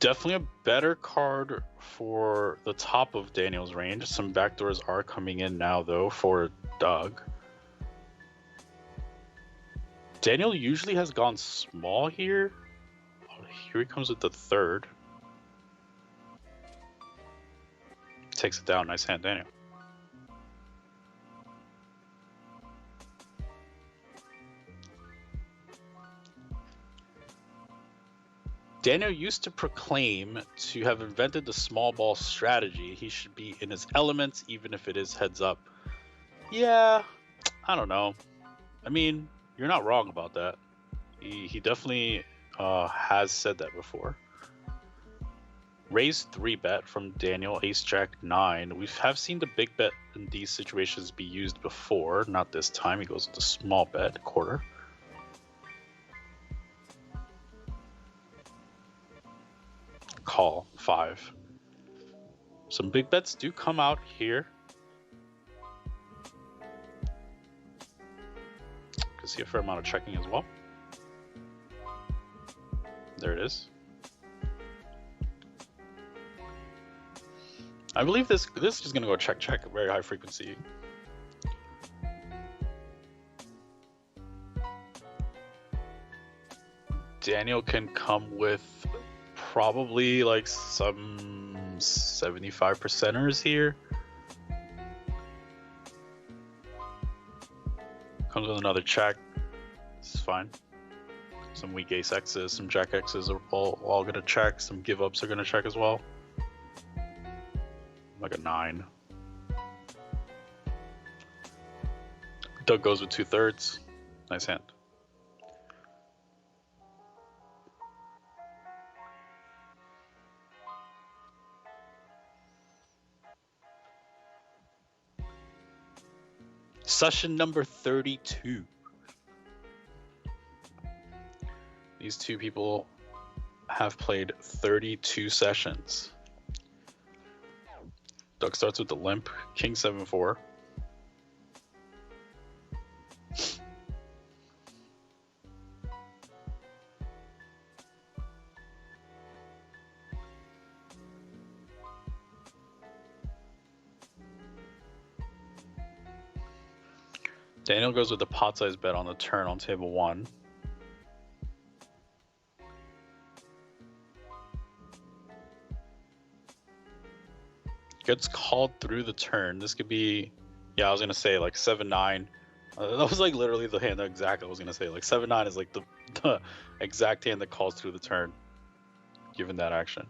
Definitely a better card for the top of Daniel's range. Some backdoors are coming in now, though, for Doug. Daniel usually has gone small here. Oh, here he comes with the 3rd. Takes it down. Nice hand, Daniel. Daniel used to proclaim to have invented the small ball strategy. He should be in his elements, even if it is heads up. Yeah, I don't know. I mean, you're not wrong about that. He definitely has said that before. Raise 3 bet from Daniel, ace jack 9. We have seen the big bet in these situations be used before. Not this time. He goes with the small bet, quarter. Call 5. Some big bets do come out here. Can see a fair amount of checking as well. There it is. I believe this is going to go check check at very high frequency. Daniel can come with probably like some 75%ers here. Comes with another check. This is fine. Some weak ace X's, some jack X's are all gonna check. Some give ups are gonna check as well. Like a 9. Doug goes with 2/3. Nice hand. Session number 32. These two people have played 32 sessions. Doug starts with the limp, king 7-4. Daniel goes with the pot size bet on the turn on table 1. Gets called through the turn. This could be, yeah, I was gonna say like 7-9. That was like literally the hand exact I was gonna say. Like 7-9 is like the exact hand that calls through the turn, given that action.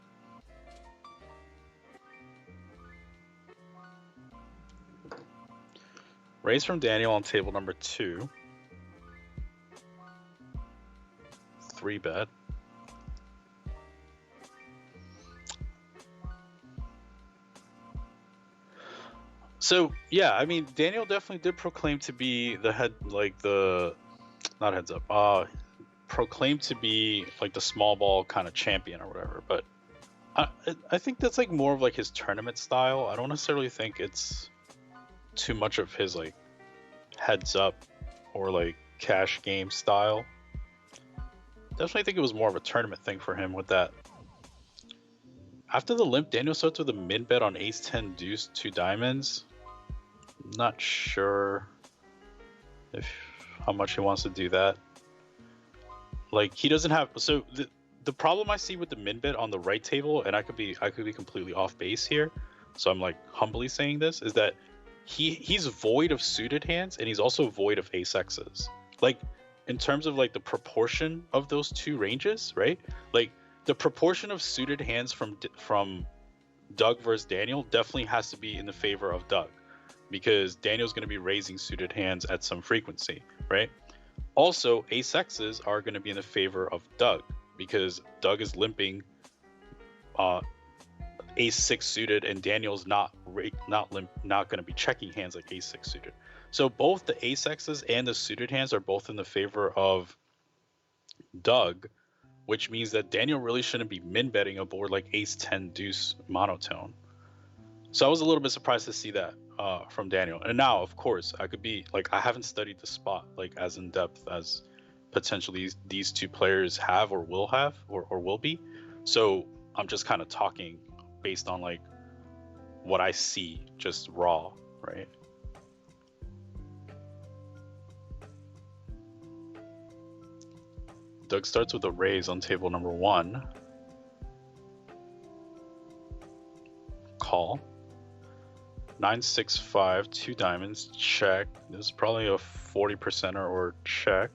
Raise from Daniel on table number 2. 3 bet. So yeah, I mean, Daniel definitely did proclaim to be the head, like the, not heads up, proclaimed to be like the small ball kind of champion or whatever. But I think that's like more of like his tournament style. I don't necessarily think it's too much of his like heads up or like cash game style. Definitely think it was more of a tournament thing for him with that. After the limp, Daniel starts with a min bet on ace 10 deuce 2 diamonds. Not sure if how much he wants to do that. Like he doesn't have, so the problem I see with the min bet on the right table, and I could be completely off base here, so I'm like humbly saying this, is that he's void of suited hands and he's also void of ace X's. Like in terms of like the proportion of those two ranges, right? Like the proportion of suited hands from Doug versus Daniel definitely has to be in the favor of Doug, because Daniel's going to be raising suited hands at some frequency, right? Also, ace X's are going to be in the favor of Doug, because Doug is limping ace 6 suited, and Daniel's not going to be checking hands like ace 6 suited. So both the ace X's and the suited hands are both in the favor of Doug, which means that Daniel really shouldn't be min betting a board like ace 10 deuce monotone. So I was a little bit surprised to see that from Daniel. And now, of course, I could be like, I haven't studied the spot like as in depth as potentially these two players have or will have or will be. So I'm just kind of talking based on like what I see, just raw, right? Doug starts with a raise on table number 1. Call. 9-6-5, 2 diamonds, check. This is probably a 40%er or check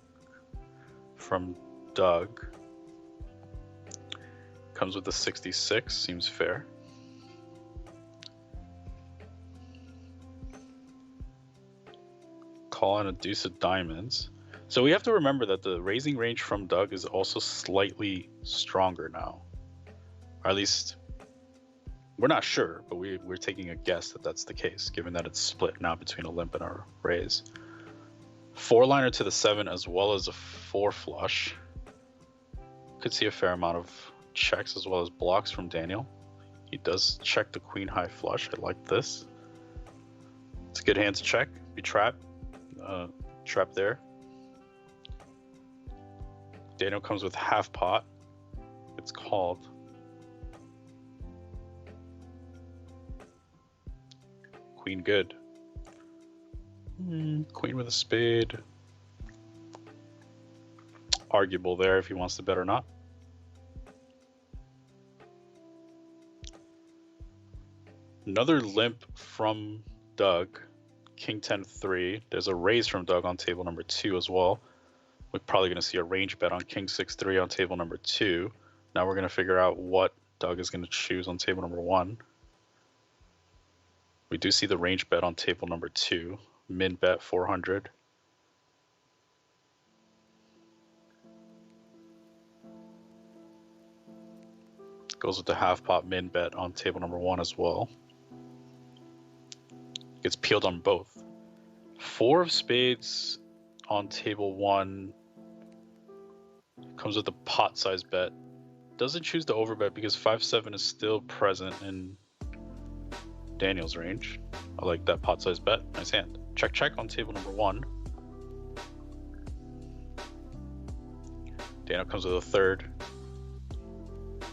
from Doug. Comes with a 66, seems fair. Call and a deuce of diamonds. So we have to remember that the raising range from Doug is also slightly stronger now. Or at least, we're not sure, but we're taking a guess that that's the case, given that it's split now between a limp and a raise. 4-liner to the 7 as well as a 4 flush. Could see a fair amount of checks as well as blocks from Daniel. He does check the queen high flush. I like this. It's a good hand to check. Be trapped. Trap there. Daniel comes with half pot. It's called. Queen good. Queen with a spade. Arguable there if he wants to bet or not. Another limp from Doug. King 10-3. There's a raise from Doug on table number 2 as well. We're probably going to see a range bet on King 6-3 on table number 2. Now we're going to figure out what Doug is going to choose on table number 1. We do see the range bet on table number 2. Min bet 400. Goes with the half pot min bet on table number 1 as well. Gets peeled on both. 4 of spades on table 1. Comes with a pot size bet. Doesn't choose to overbet because 5-7 is still present in Daniel's range. I like that pot size bet. Nice hand. Check check on table number 1. Daniel comes with a 3rd.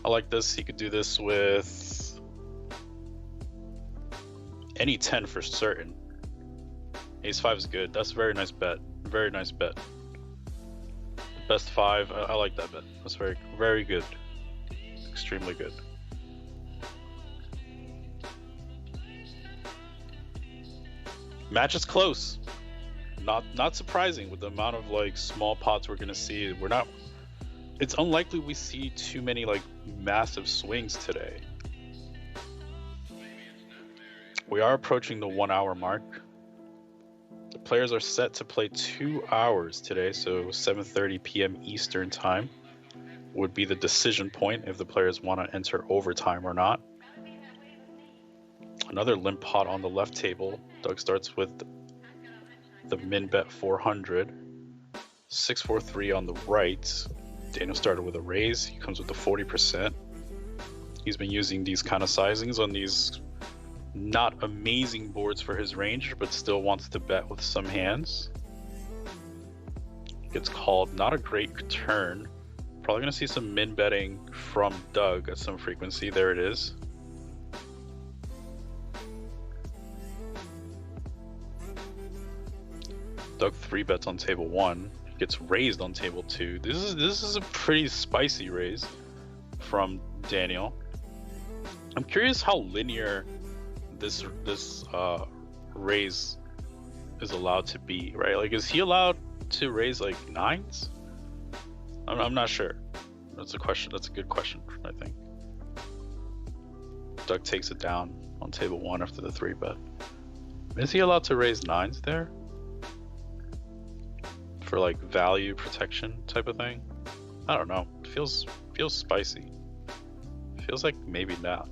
I like this. He could do this with any 10 for certain. Ace 5 is good. That's a very nice bet. Very nice bet. Best 5. I like that bet. That's very, very good. Extremely good. Match is close. Not surprising with the amount of like small pots we're gonna see. We're not. It's unlikely we see too many like massive swings today. We are approaching the 1 hour mark. The players are set to play 2 hours today, so 7:30 p.m. Eastern time would be the decision point if the players want to enter overtime or not. Another limp pot on the left table. Doug starts with the min bet 400. 643 on the right. Daniel started with a raise. He comes with the 40%. He's been using these kind of sizings on these not amazing boards for his range, but still wants to bet with some hands. Gets called. Not a great turn. Probably going to see some min betting from Doug at some frequency. There it is. Doug 3 bets on table 1. Gets raised on table 2. This is a pretty spicy raise from Daniel. I'm curious how linear this raise is allowed to be, right? Like, is he allowed to raise like 9s? I'm not sure. That's a question. That's a good question, I think. Doug takes it down on table 1 after the 3 bet. Is he allowed to raise 9s there? For like value protection type of thing? I don't know. It feels spicy. Feels like maybe not.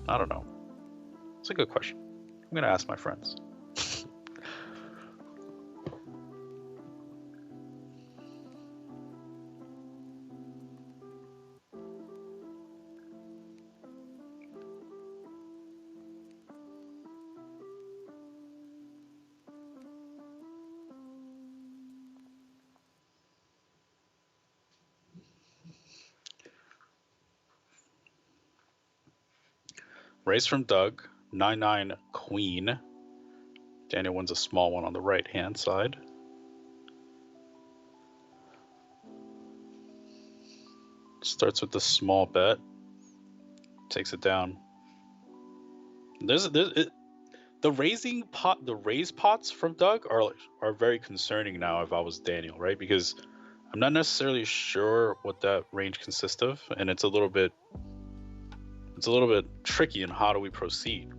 I don't know. It's a good question. I'm gonna ask my friends. Raise from Doug, 9-9 queen. Daniel wins a small one on the right hand side. Starts with the small bet, takes it down. The raise pots from Doug are very concerning now if I was Daniel, right? Because I'm not necessarily sure what that range consists of, and it's a little bit tricky in how do we proceed.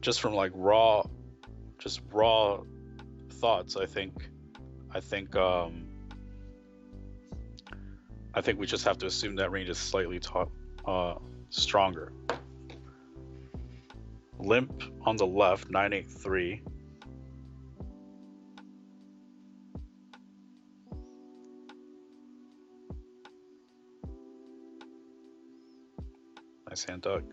Just from like raw thoughts, I think we just have to assume that range is slightly stronger. Limp on the left, 983. Nice hand, Doug.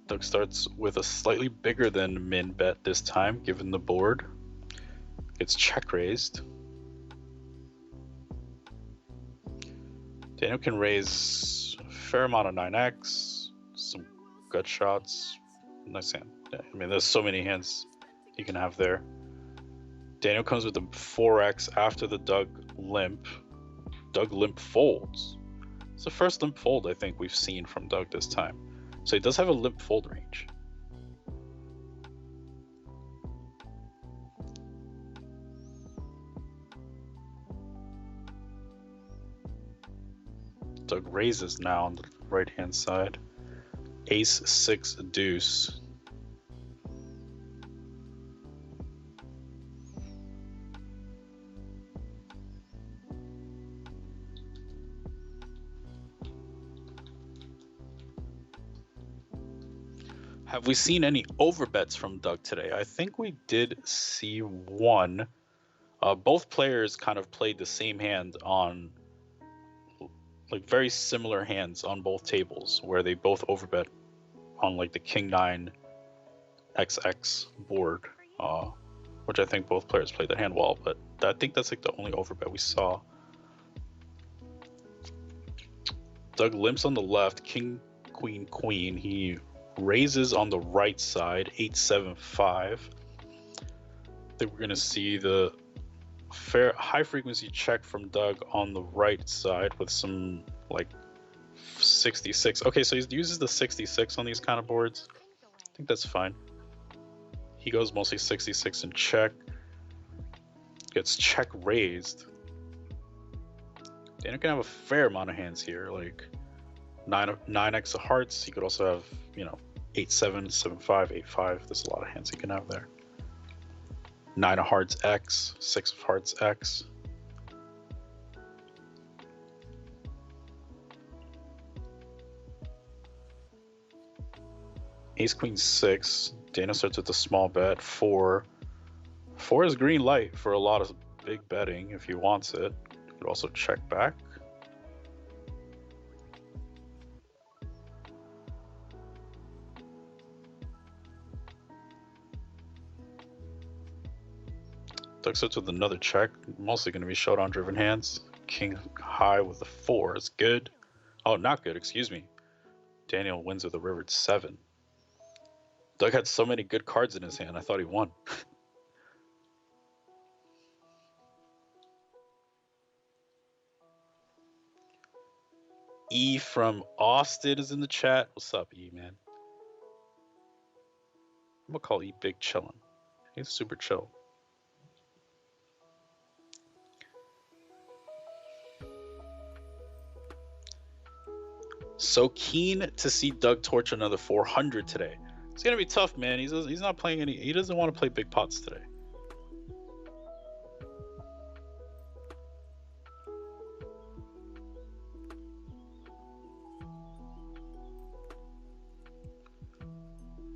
Doug starts with a slightly bigger than min bet this time, given the board. Gets check raised. Daniel can raise a fair amount of 9x, some gut shots. Nice hand. Yeah, I mean, there's so many hands you can have there. Daniel comes with a 4x after the Doug limp. Doug limp folds. It's the first limp fold I think we've seen from Doug this time. So he does have a limp fold range. Doug raises now on the right hand side. Ace 6 deuce. Have we seen any overbets from Doug today? I think we did see one. Both players kind of played the same hand on, like, very similar hands on both tables, where they both overbet on like the King 9 XX board, which I think both players played that hand well. But I think that's like the only overbet we saw. Doug limps on the left, King queen, queen. He raises on the right side, 8-7-5. I think we're going to see the fair high frequency check from Doug on the right side with some like 66. Okay, so he uses the 66 on these kind of boards. I think that's fine. He goes mostly 66 and check. Gets check raised. Daniel can have a fair amount of hands here, like 9x of hearts. He could also have, 8-7, 7-5, 8-5. There's a lot of hands he can have there. 9 of hearts X, 6 of hearts X. Ace Queen 6. Dana starts with a small bet. 4. 4 is green light for a lot of big betting if he wants it. Could also check back. Doug starts with another check. Mostly going to be showdown driven hands. King high with a 4 is good. Oh, not good. Excuse me. Daniel wins with a river 7. Doug had so many good cards in his hand. I thought he won. E from Austin is in the chat. What's up, E, man? I'm gonna call E Big Chillin'. He's super chill. So keen to see Doug torch another 400 today. It's gonna be tough, man. He's not playing any. He doesn't want to play big pots today.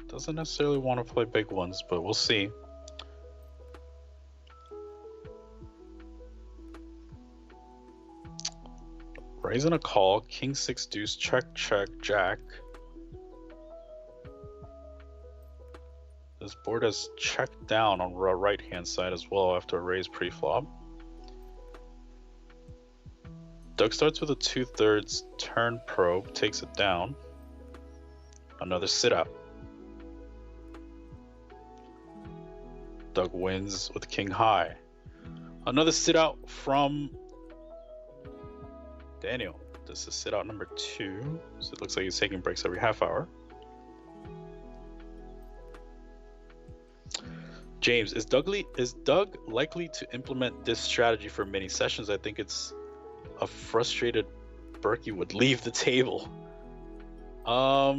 Doesn't necessarily want to play big ones, but we'll see. Raising a call, king 6 deuce, check, check, jack. This board has checked down on the right hand side as well after a raise pre-flop. Doug starts with a 2/3 turn probe, takes it down. Another sit out. Doug wins with king high. Another sit out from Daniel. This is sit out number 2. So it looks like he's taking breaks every half hour. James, is Doug likely to implement this strategy for many sessions? I think it's a frustrated Berkey would leave the table. I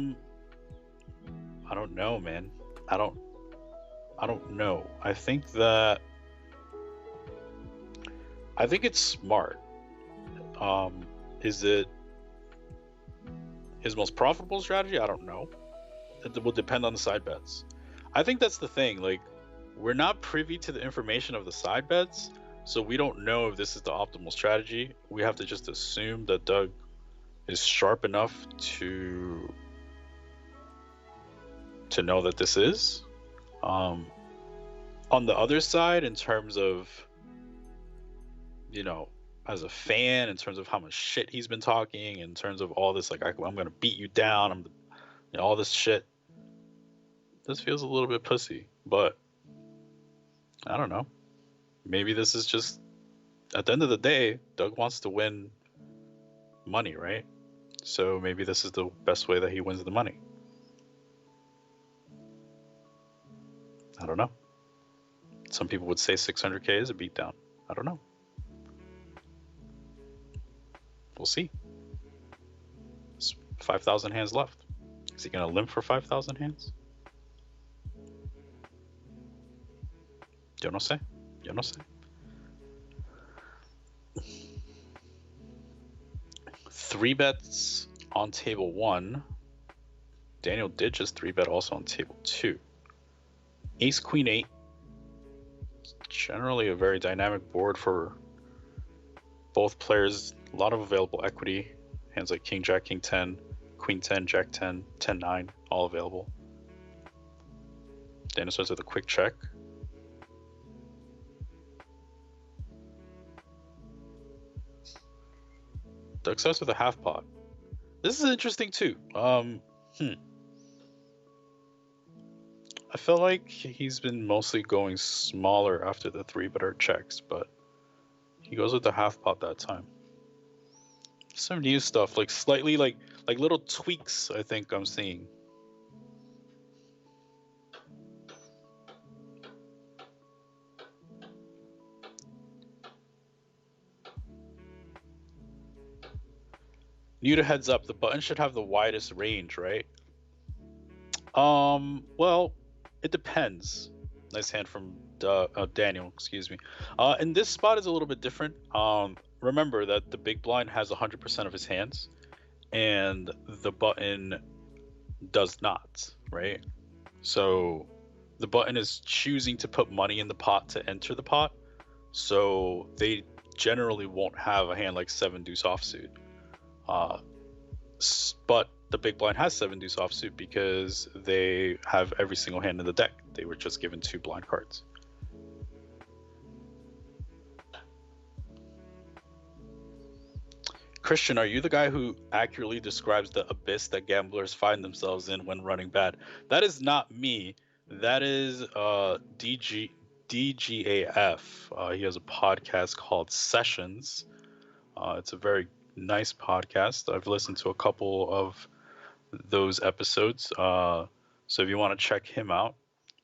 don't know, man. I don't know. I think it's smart. Is it his most profitable strategy? I don't know. It will depend on the side bets. I think that's the thing. Like, we're not privy to the information of the side bets, so we don't know if this is the optimal strategy. We have to just assume that Doug is sharp enough to know that this is. On the other side, in terms of, as a fan, in terms of how much shit he's been talking, in terms of all this, like, I'm going to beat you down, all this shit, this feels a little bit pussy, but I don't know. Maybe this is just, at the end of the day, Doug wants to win money, right? So maybe this is the best way that he wins the money. I don't know. Some people would say 600K is a beatdown. I don't know. We'll see. There's 5,000 hands left. Is he going to limp for 5,000 hands? Yo no sé. 3 bets on table 1. Daniel did just 3 bet also on table 2. Ace Queen 8. Generally a very dynamic board for both players. A lot of available equity. Hands like King Jack, King 10, Queen 10, Jack 10, 10 9, all available. Daniel starts with a quick check. Doug starts with a half pot. This is interesting too. I feel like he's been mostly going smaller after the three better checks, but he goes with the half pot that time. Some new stuff, like slightly like little tweaks. I think I'm seeing. New to heads up, the button should have the widest range, right? Well, it depends. Nice hand from Daniel, excuse me. And this spot is a little bit different. Remember that the big blind has 100% of his hands, and the button does not, right? So the button is choosing to put money in the pot to enter the pot. So they generally won't have a hand like 7 deuce offsuit. But the big blind has 7 deuce offsuit because they have every single hand in the deck. They were just given 2 blind cards. Christian, are you the guy who accurately describes the abyss that gamblers find themselves in when running bad? That is not me. That is DGAF. He has a podcast called Sessions. It's a very nice podcast. I've listened to a couple of those episodes. So if you want to check him out,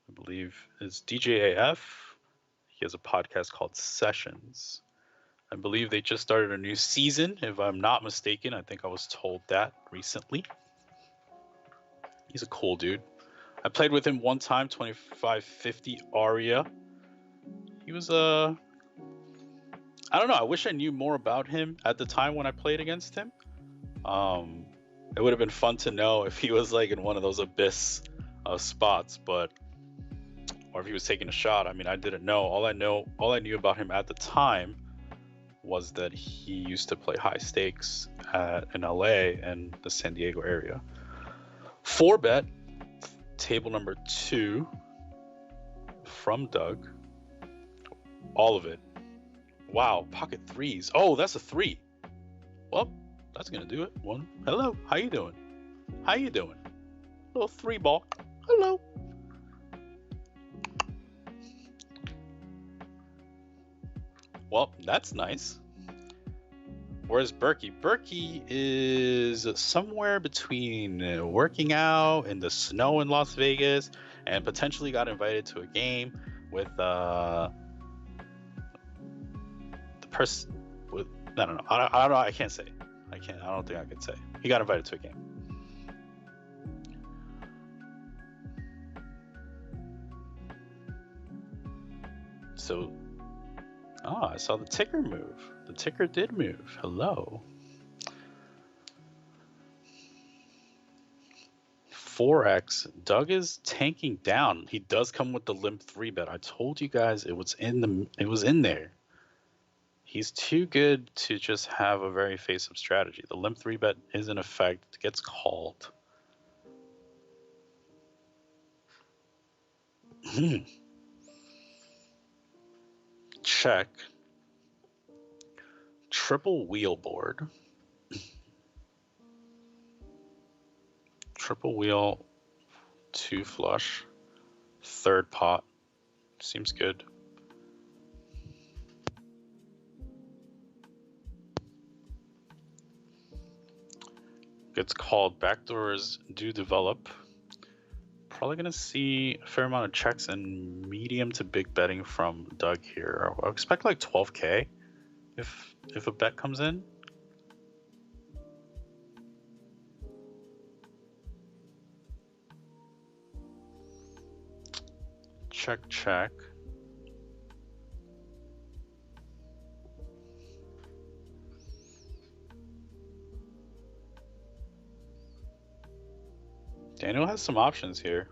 I believe it's DJAF. He has a podcast called Sessions. I believe they just started a new season, if I'm not mistaken. I think I was told that recently. He's a cool dude. I played with him one time, 2550 Aria. He was I don't know. I wish I knew more about him at the time when I played against him. It would have been fun to know if he was like in one of those abyss spots, or if he was taking a shot. I mean, I didn't know. All I knew about him at the time was that he used to play high stakes in LA and the San Diego area. 4-bet, table number 2 from Doug. All of it. Wow, pocket threes. Oh, that's a 3. Well, that's gonna do it. 1. Hello, how you doing? How you doing? Little 3 ball. Hello. Well, that's nice. Where's Berkey? Berkey is somewhere between working out in the snow in Las Vegas and potentially got invited to a game with the person with I don't know. I don't know. I can't say. I don't think I can say. He got invited to a game. So, I saw the ticker move. The ticker did move. Hello. 4x. Doug is tanking down. He does come with the limp 3-bet. I told you guys it was in there. He's too good to just have a very face-up strategy. The limp 3-bet is in effect, gets called. Check. Triple wheel board. Triple wheel, 2 flush, 3rd pot. Seems good. Gets called. Backdoors do develop. Probably going to see a fair amount of checks and medium to big betting from Doug here. I expect like 12K if a bet comes in. Check. Daniel has some options here.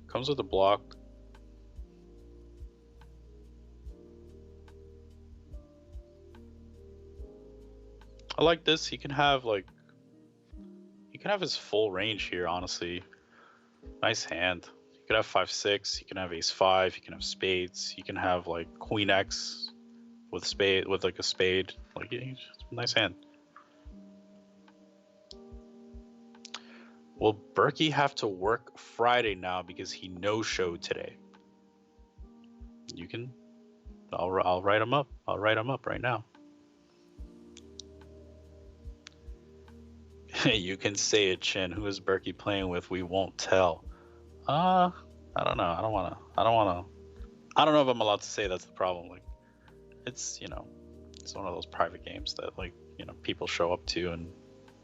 Comes with a block. I like this. He can have his full range here, honestly. Nice hand. He could have 5-6, he can have ace-5, he can have spades, he can have like queen X with like a spade. Like, nice hand. Will Berkey have to work Friday now because he no-showed today? You can. I'll write him up. I'll write him up right now. You can say it, Chin. Who is Berkey playing with? We won't tell. I don't know. I don't want to. I don't know if I'm allowed to say. That's the problem. Like, it's, you know, it's one of those private games that, like, you know, people show up to, and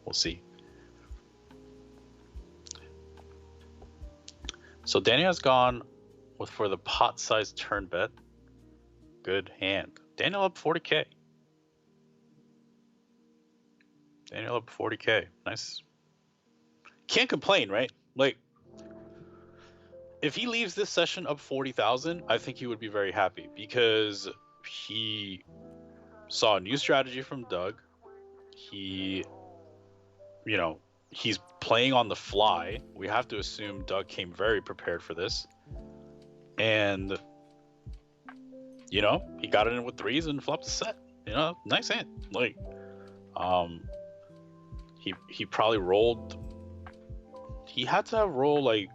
we'll see. So Daniel has gone for the pot-sized turn bet. Good hand. Daniel up 40K. Daniel up 40K. Nice. Can't complain, right? Like, if he leaves this session up 40,000, I think he would be very happy because he saw a new strategy from Doug. He, you know, he's playing on the fly. We have to assume Doug came very prepared for this. And, you know, he got it in with threes and flopped a set. You know, nice hand. Like, he probably rolled. He had to roll like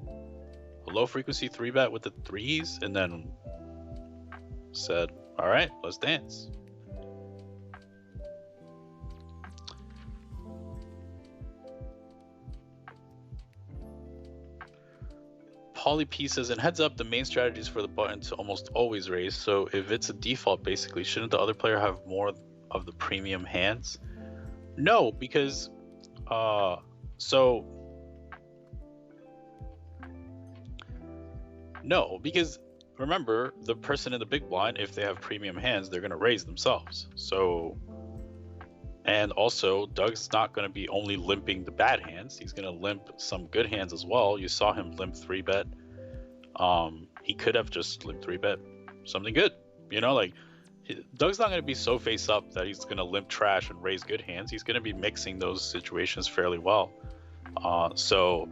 a low frequency 3-bet with the threes, and then said, "All right, let's dance." Pauly P says, "And heads up, the main strategy is for the button to almost always raise. So if it's a default, basically, shouldn't the other player have more of the premium hands?" No, because no, because remember, the person in the big blind, if they have premium hands, they're going to raise themselves. So, and also, Doug's not going to be only limping the bad hands. He's going to limp some good hands as well. You saw him limp 3-bet. He could have just limp 3-bet something good. You know, like, Doug's not going to be so face up that he's going to limp trash and raise good hands. He's going to be mixing those situations fairly well. So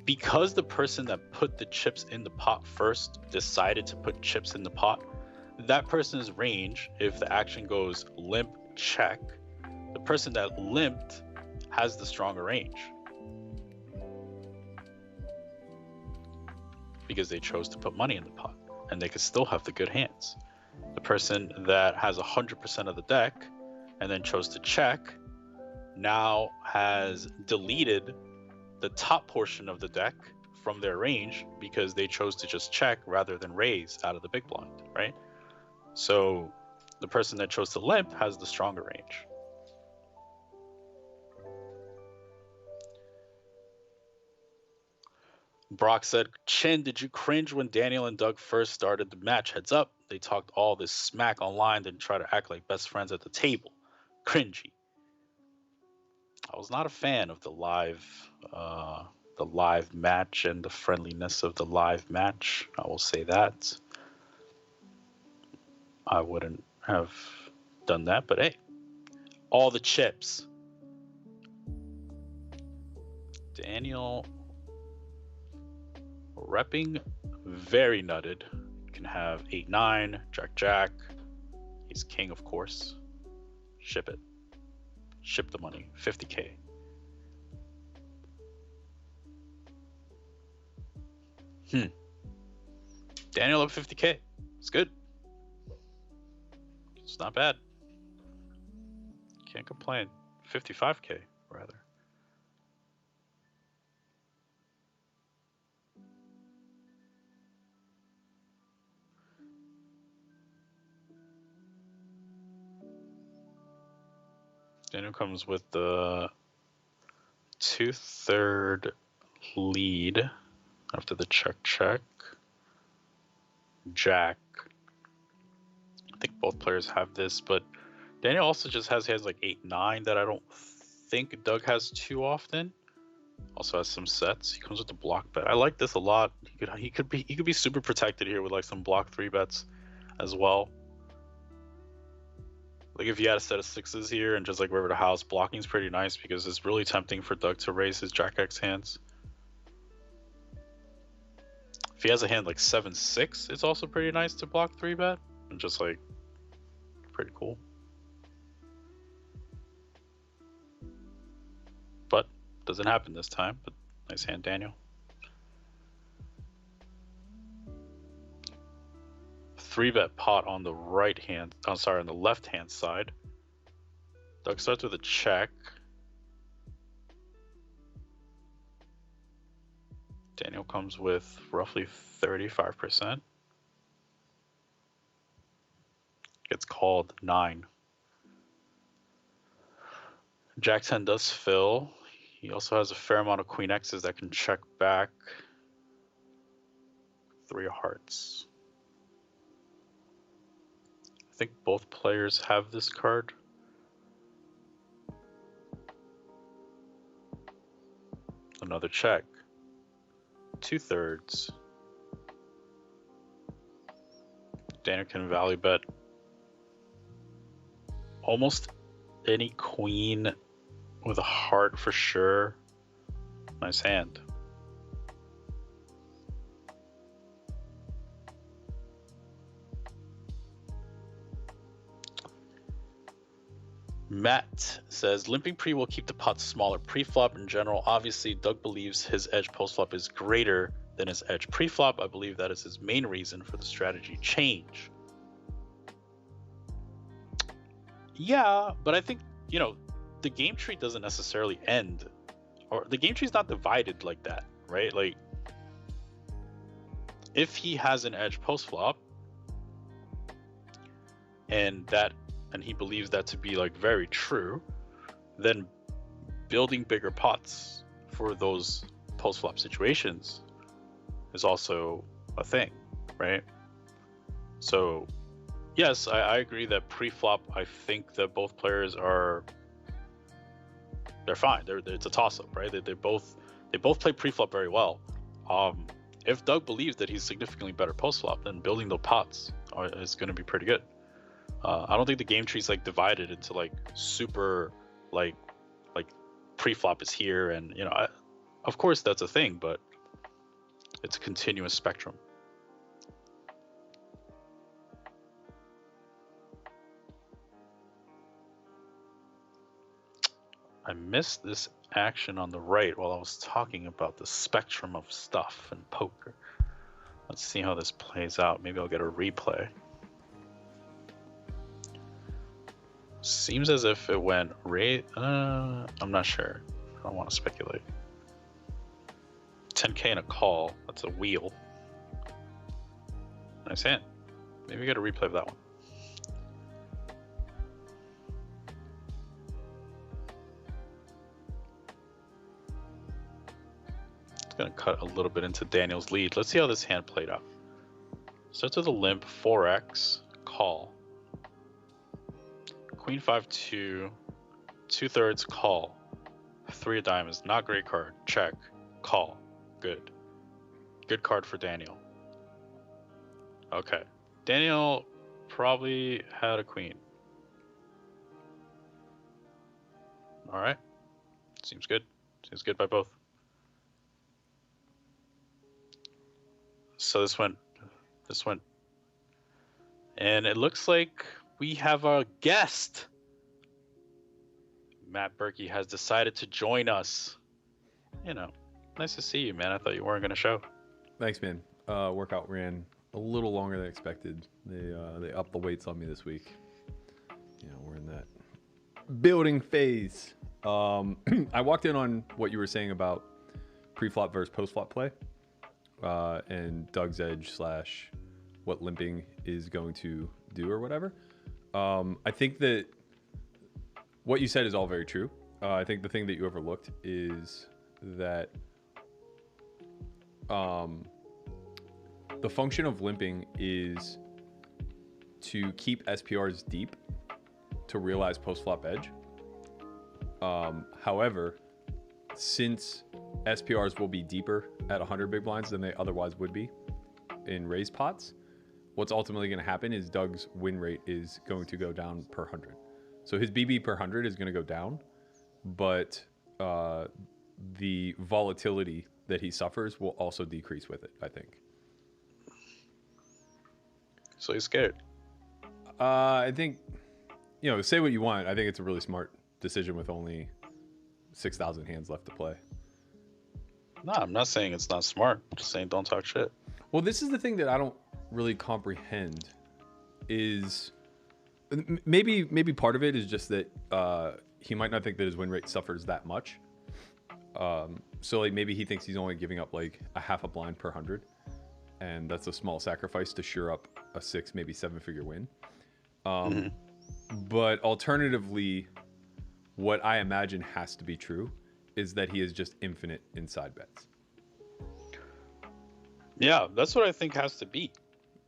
because the person that put the chips in the pot first decided to put chips in the pot, that person's range, if the action goes limp check, the person that limped has the stronger range because they chose to put money in the pot, and they could still have the good hands. The person that has 100% of the deck and then chose to check now has deleted the top portion of the deck from their range because they chose to just check rather than raise out of the big blind, right? So the person that chose to limp has the stronger range. Brock said, "Chin, did you cringe when Daniel and Doug first started the match? Heads up, they talked all this smack online, then try to act like best friends at the table. Cringy." I was not a fan of the live match and the friendliness of the live match. I will say that. I wouldn't have done that, but hey, all the chips. Daniel repping very nutted. Can have 8-9, Jack. He's king, of course. Ship it. Ship the money. 50K. Daniel up 50K. It's good. It's not bad. Can't complain. 55K, rather. Daniel comes with the 2/3 lead after the check. Jack. I think both players have this, but Daniel also just has like 8-9 that I don't think Doug has too often. Also has some sets. He comes with the block bet. I like this a lot. He could be super protected here with like some block 3-bets as well. Like if he had a set of 6s here and just like river to house, blocking is pretty nice because it's really tempting for Doug to raise his Jack X hands. If he has a hand like 7-6, it's also pretty nice to block 3-bet and just like pretty cool. Doesn't happen this time, but nice hand, Daniel. 3-bet pot on the on the left-hand side. Doug starts with a check. Daniel comes with roughly 35%. Gets called 9. Jack 10 does fill. He also has a fair amount of Queen X's that can check back. 3 of hearts. I think both players have this card. Another check. 2/3. Daniel can value bet almost any queen with a heart for sure. Nice hand. Matt says, limping pre will keep the pot smaller pre-flop in general. Obviously, Doug believes his edge post-flop is greater than his edge pre-flop. I believe that is his main reason for the strategy change. Yeah, but I think, the game tree doesn't necessarily end, or the game tree is not divided like that, right? Like, if he has an edge post-flop, and he believes that to be like very true, then building bigger pots for those post-flop situations is also a thing, right? So yes, I agree that pre-flop, I think that both players they're fine. It's a toss-up, right? They both play pre-flop very well. If Doug believes that he's significantly better post-flop, then building the pots is going to be pretty good. I don't think the game tree is like divided into like super like pre-flop is here, and of course that's a thing, but it's a continuous spectrum. I missed this action on the right while I was talking about the spectrum of stuff in poker. Let's see how this plays out. Maybe I'll get a replay. Seems as if it went I'm not sure. I don't want to speculate. 10K and a call. That's a wheel. Nice hand. Maybe get a replay of that one. It's going to cut a little bit into Daniel's lead. Let's see how this hand played out. Starts with a limp, 4x, call. Queen 5-2, 2/3 call. 3 of diamonds, not great card. Check, call, good. Good card for Daniel. Okay, Daniel probably had a queen. All right, seems good. Seems good by both. So this went, and it looks like we have a guest. Matt Berkey has decided to join us. Nice to see you, man. I thought you weren't going to show. Thanks, man. Workout ran a little longer than expected. They upped the weights on me this week. We're in that building phase. I walked in on what you were saying about pre-flop versus post-flop play, and Doug's edge / what limping is going to do or whatever. I think that what you said is all very true. I think the thing that you overlooked is that the function of limping is to keep SPRs deep to realize post-flop edge. However, since SPRs will be deeper at 100 big blinds than they otherwise would be in raised pots, what's ultimately going to happen is Doug's win rate is going to go down per 100. So his BB per 100 is going to go down, but the volatility that he suffers will also decrease with it, I think. So he's scared. I think, say what you want. I think it's a really smart decision with only 6,000 hands left to play. No, I'm not saying it's not smart. I'm just saying don't talk shit. Well, this is the thing that I don't really comprehend is maybe part of it is just that he might not think that his win rate suffers that much. So like maybe he thinks he's only giving up like a half a blind per 100, and that's a small sacrifice to sure up a 6, maybe 7-figure win. But alternatively, what I imagine has to be true is that he is just infinite inside bets. Yeah, that's what I think has to be.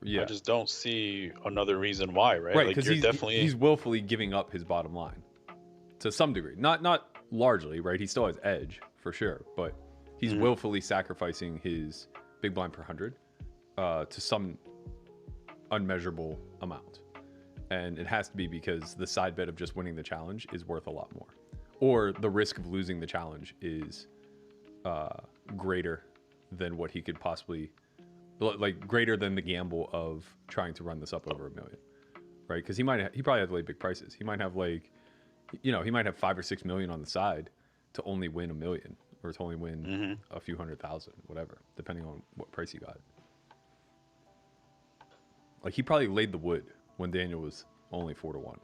Yeah, I just don't see another reason why, right? right, Like because he's willfully giving up his bottom line to some degree, not largely, right? He still has edge for sure, but he's willfully sacrificing his big blind per 100 to some unmeasurable amount, and it has to be because the side bet of just winning the challenge is worth a lot more, or the risk of losing the challenge is greater than what he could possibly, like greater than the gamble of trying to run this up over $1 million, right? Because he probably have like big prices. He might have like, he might have 5 or 6 million on the side to only win $1 million, or to only win a few 100,000, whatever, depending on what price he got. Like he probably laid the wood when Daniel was only 4-1.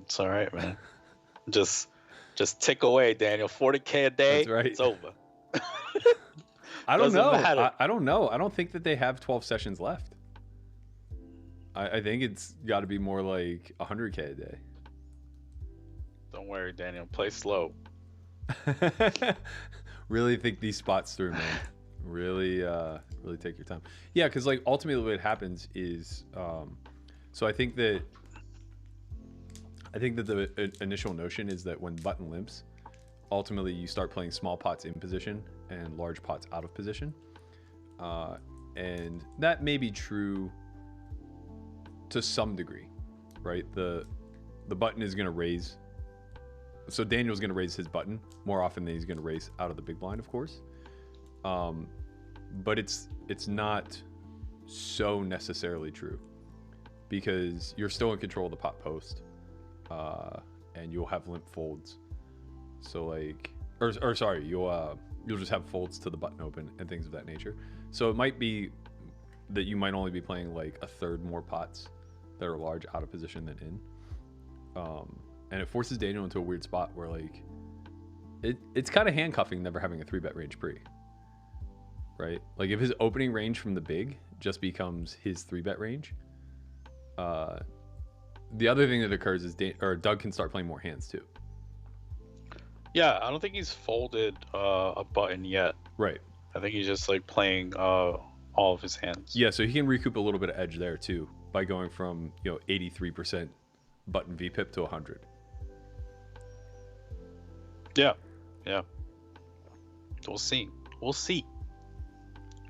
It's all right, man. just tick away, Daniel. 40K a day. That's right. It's over. I don't Doesn't know. matter. I don't know. I don't think that they have 12 sessions left. I think it's got to be more like 100K a day. Don't worry, Daniel. Play slow. Really think these spots through, man. Really take your time. Yeah, because like ultimately what happens is, so I think that the initial notion is that when button limps, ultimately you start playing small pots in position and large pots out of position, and that may be true to some degree, right? The button is going to raise, so Daniel's going to raise his button more often than he's going to raise out of the big blind, of course. But it's not so necessarily true, because you're still in control of the pot post, and you'll have limp folds. So like, or sorry, you'll just have folds to the button open and things of that nature. So it might be that you might only be playing like a third more pots that are large out of position than in, and it forces Daniel into a weird spot where like it's kind of handcuffing never having a 3-bet range pre, right? Like if his opening range from the big just becomes his 3-bet range, the other thing that occurs is Doug can start playing more hands too. Yeah, I don't think he's folded a button yet. Right. I think he's just like playing all of his hands. Yeah, so he can recoup a little bit of edge there too by going from 83% button VPIP to 100. Yeah. We'll see.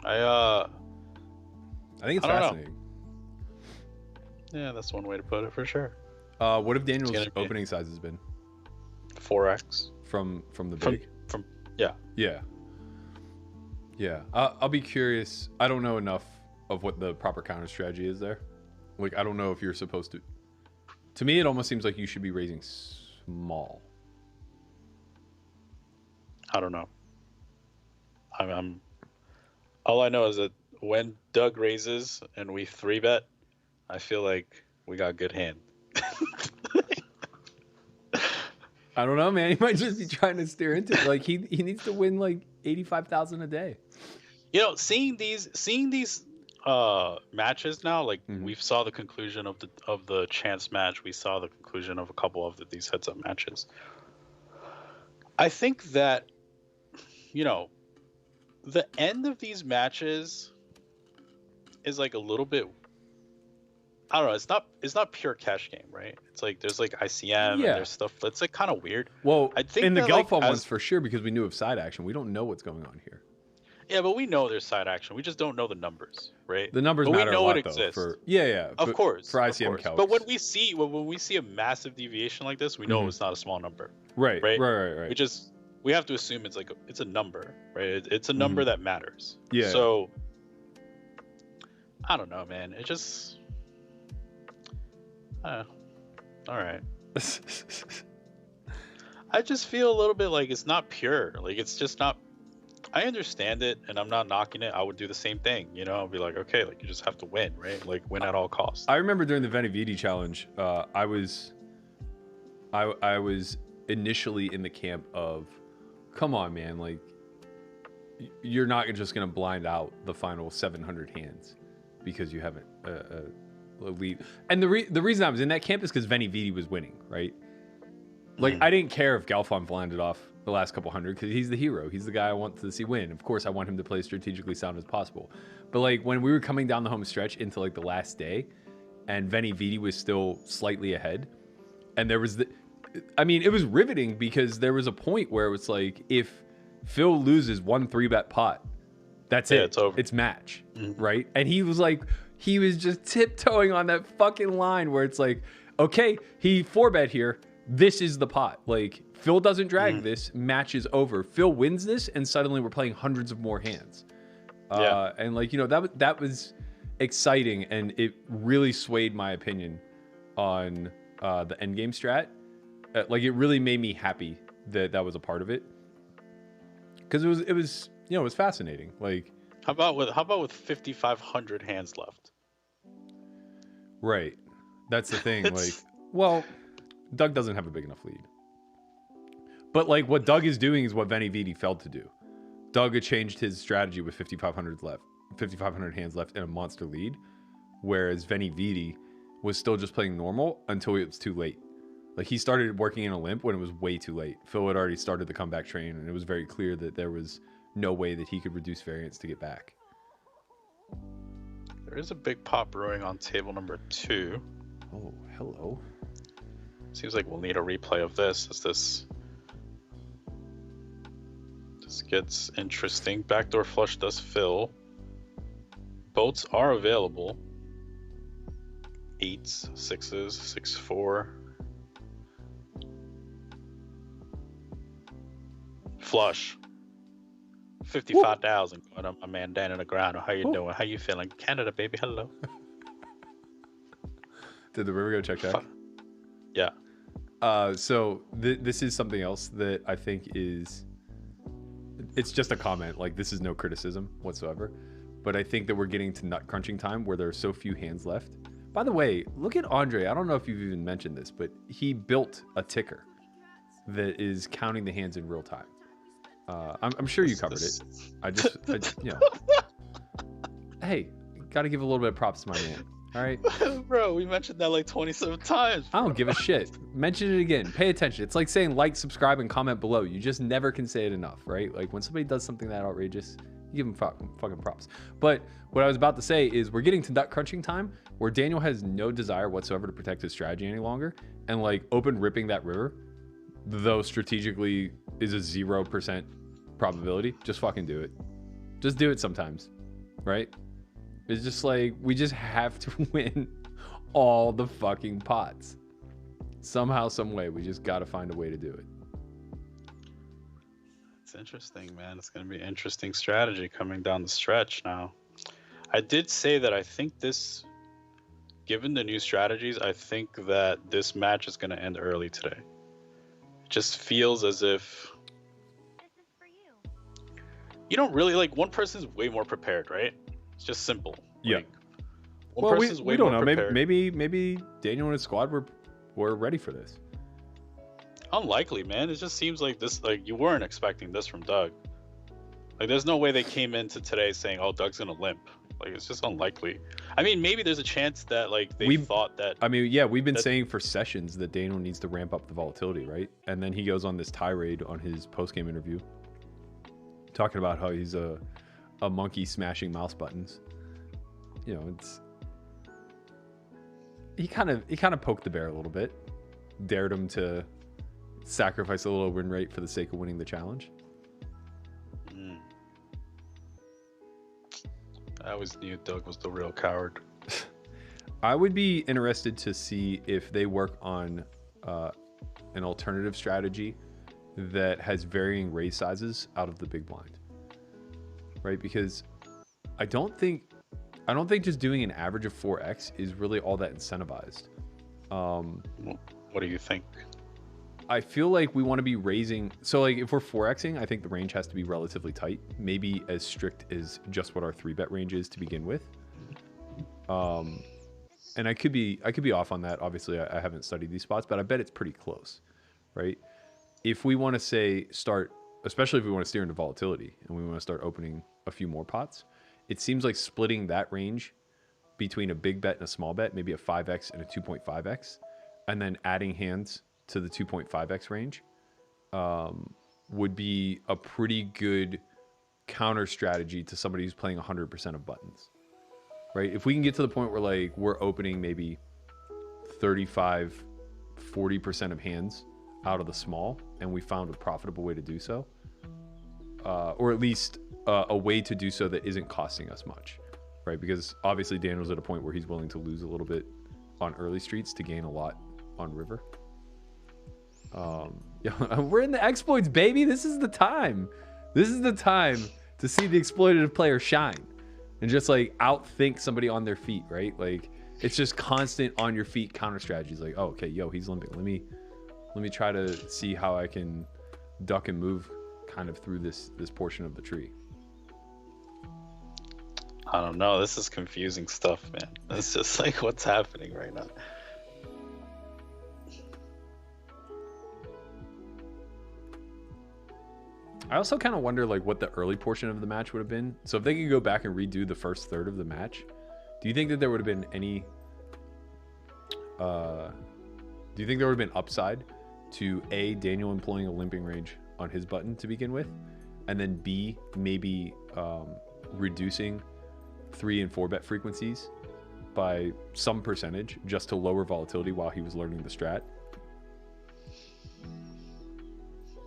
I think it's I don't know. fascinating. Yeah, that's one way to put it for sure. What have Daniel's gonna be opening sizes been 4x from the big? From Yeah. I'll be curious. I don't know enough of what the proper counter strategy is there. Like I don't know if you're supposed to. To me, it almost seems like you should be raising small. I don't know. I'm all I know is that when Doug raises and we 3-bet, I feel like we got good hand. I don't know, man. He might just be trying to steer into it. Like he needs to win like 85,000 a day. Seeing these matches now, like we saw the conclusion of the chance match. We saw the conclusion of a couple of these heads-up matches. I think that the end of these matches is like a little bit. I don't know. It's not pure cash game, right? It's like there's like ICM and there's stuff that's like kind of weird. Well, I think in the that, Gelfa like, ones for sure, because we knew of side action. We don't know what's going on here. Yeah, but we know there's side action. We just don't know the numbers, right? The numbers but matter we know a lot, it though. exists. Of course, for ICM calcs. But when we see a massive deviation like this, we know it's not a small number. Right. We have to assume it's a number, right? It's a number that matters. Yeah. So I don't know, man. It just all right. I just feel a little bit like it's not pure. Like it's just not. I understand it, and I'm not knocking it. I would do the same thing, you know. I'd be like, okay, like you just have to win, right? Like win at all costs. I remember during the Venividi challenge, I was initially in the camp of, come on, man, like you're not just gonna blind out the final 700 hands because you haven't a lead. And the reason I was in that camp is because Venividi was winning, right? Like I didn't care if Galfond blinded off the last couple hundred because he's the hero. He's the guy I want to see win. Of course, I want him to play strategically sound as possible. But like when we were coming down the home stretch into like the last day, and Venividi was still slightly ahead, and there was it was riveting because there was a point where it was like if Phil loses 1 3-bet pot, that's it. It's over. It's match, right? And he was just tiptoeing on that fucking line where it's like, okay, he 4-bet here. This is the pot. Like Phil doesn't drag this, match is over. Phil wins this, and suddenly we're playing hundreds of more hands. And like that was exciting, and it really swayed my opinion on the endgame strat. Like it really made me happy that was a part of it, because it was fascinating. Like how about with 5,500 hands left? Right, that's the thing. Like, well, Doug doesn't have a big enough lead. But like what Doug is doing is what Venividi failed to do. Doug had changed his strategy with 5,500 hands left and a monster lead, whereas Venividi was still just playing normal until it was too late. Like he started working in a limp when it was way too late. Phil had already started the comeback train, and it was very clear that there was no way that he could reduce variance to get back. There is a big pot brewing on table number 2. Oh, hello. Seems like we'll need a replay of this as this gets interesting. Backdoor flush does fill. Boats are available. 8s, 6s, 6-4. Flush. 55,000 going up, my man down in the ground. How you doing? How you feeling? Canada, baby. Hello. Did the river go check back? Yeah. So this is something else that I think it's just a comment. Like this is no criticism whatsoever, but I think that we're getting to nut crunching time where there are so few hands left. By the way, look at Andre. I don't know if you've even mentioned this, but he built a ticker that is counting the hands in real time. I'm sure you covered it. Hey, got to give a little bit of props to my man. All right, bro, we mentioned that like 27 times. I don't give a shit. Mention it again. Pay attention. It's like saying like, subscribe, and comment below. You just never can say it enough, right? Like when somebody does something that outrageous, you give them fucking props. But what I was about to say is we're getting to nut crunching time where Daniel has no desire whatsoever to protect his strategy any longer, and like open ripping that river, though strategically is a 0% probability, just fucking do it. Just do it sometimes, right? It's just like we just have to win all the fucking pots. Somehow, some way, we just got to find a way to do it. It's interesting, man. It's going to be an interesting strategy coming down the stretch now. I did say that I think this, given the new strategies, I think that this match is going to end early today. It just feels as if you don't really, like, one person's way more prepared, right? It's just simple. Yeah. Like, one person's we don't know. Prepared. Maybe Daniel and his squad were ready for this. Unlikely, man. It just seems like this, like you weren't expecting this from Doug. Like there's no way they came into today saying, "Oh, Doug's gonna limp." Like it's just unlikely. I mean, maybe there's a chance that like they thought that. I mean, yeah, we've been saying for sessions that Daniel needs to ramp up the volatility, right? And then he goes on this tirade on his post-game interview, talking about how he's a monkey smashing mouse buttons. You know, he kind of poked the bear a little bit, dared him to sacrifice a little win rate for the sake of winning the challenge. I always knew Doug was the real coward. I would be interested to see if they work on an alternative strategy that has varying raise sizes out of the big blind, right? Because I don't think just doing an average of 4x is really all that incentivized. What do you think? I feel like we want to be raising. So, like, if we're 4xing, I think the range has to be relatively tight. Maybe as strict as just what our 3-bet range is to begin with. And I could be off on that. Obviously, I haven't studied these spots, but I bet it's pretty close, right? If we want to say start, especially if we want to steer into volatility and we want to start opening a few more pots, it seems like splitting that range between a big bet and a small bet, maybe a 5x and a 2.5x, and then adding hands to the 2.5x range would be a pretty good counter strategy to somebody who's playing 100% of buttons, right? If we can get to the point where like we're opening maybe 35, 40% of hands out of the small, and we found a profitable way to do so, or at least a way to do so that isn't costing us much, right? Because obviously Daniel's at a point where he's willing to lose a little bit on early streets to gain a lot on river. We're in the exploits, baby. This is the time. This is the time to see the exploitative player shine and just like outthink somebody on their feet, right? Like it's just constant on your feet counter strategies. Like, oh, okay, yo, he's limping. Let me try to see how I can duck and move kind of through this portion of the tree. I don't know. This is confusing stuff, man. It's just like what's happening right now. I also kind of wonder like what the early portion of the match would have been. So if they could go back and redo the first third of the match, do you think that there would have been any do you think there would have been upside to A, Daniel employing a limping range on his button to begin with, and then B, maybe reducing 3 and 4 bet frequencies by some percentage just to lower volatility while he was learning the strat?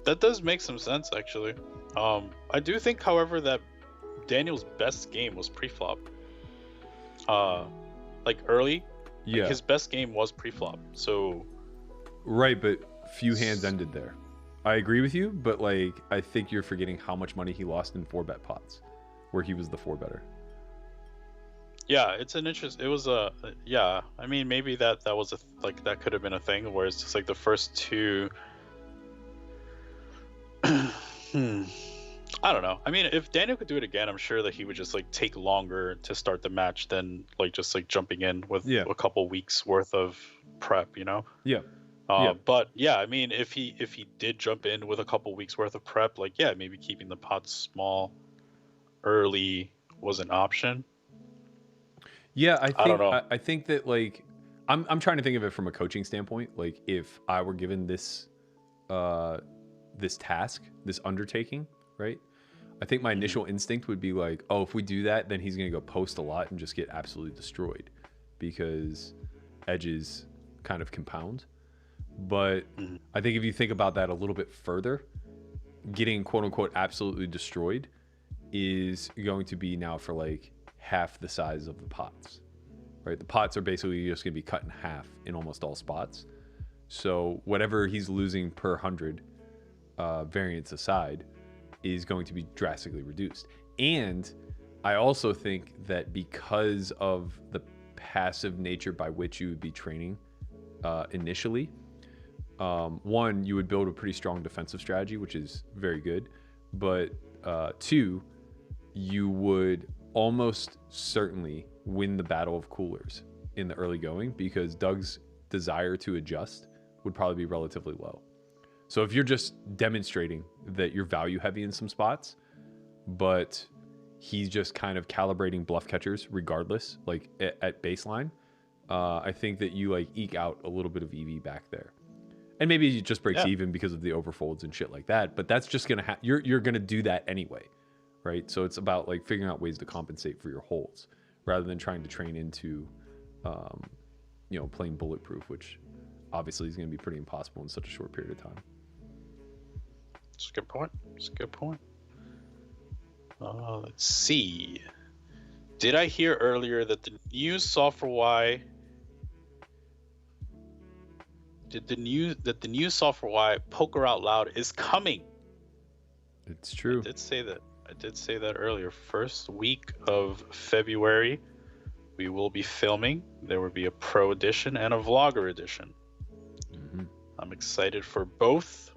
That does make some sense, actually. I do think, however, that Daniel's best game was pre-flop. Like early, yeah, like his best game was pre-flop. So, right, but few hands ended there. I agree with you, but like I think you're forgetting how much money he lost in 4-bet pots, where he was the 4-better. Yeah, it's an interest. It was a yeah. I mean, maybe that was like that could have been a thing where it's just like the first two. I don't know. I mean, if Daniel could do it again, I'm sure that he would just like take longer to start the match than like just like jumping in with a couple weeks worth of prep, you know? Yeah. But yeah, I mean, if he did jump in with a couple weeks worth of prep, like yeah, maybe keeping the pots small early was an option. Yeah, I don't know. I think that like I'm trying to think of it from a coaching standpoint. Like if I were given this this task, this undertaking, right? I think my initial instinct would be like, oh, if we do that, then he's going to go post a lot and just get absolutely destroyed because edges kind of compound. But I think if you think about that a little bit further, getting quote unquote absolutely destroyed is going to be now for like half the size of the pots, right? The pots are basically just going to be cut in half in almost all spots. So whatever he's losing per 100 variance aside is going to be drastically reduced. And I also think that because of the passive nature by which you would be training initially, one, you would build a pretty strong defensive strategy, which is very good. But two, you would almost certainly win the battle of coolers in the early going because Doug's desire to adjust would probably be relatively low. So if you're just demonstrating that you're value heavy in some spots, but he's just kind of calibrating bluff catchers regardless, like at baseline, I think that you like eke out a little bit of EV back there. And maybe it just breaks even because of the overfolds and shit like that. But that's just going to you're going to do that anyway, right? So it's about like figuring out ways to compensate for your holds rather than trying to train into, playing bulletproof, which obviously is going to be pretty impossible in such a short period of time. It's a good point. Let's see. Did I hear earlier that the new software Y Poker Out Loud is coming? It's true. I did say that earlier. First week of February, we will be filming. There will be a pro edition and a vlogger edition. Mm-hmm. I'm excited for both.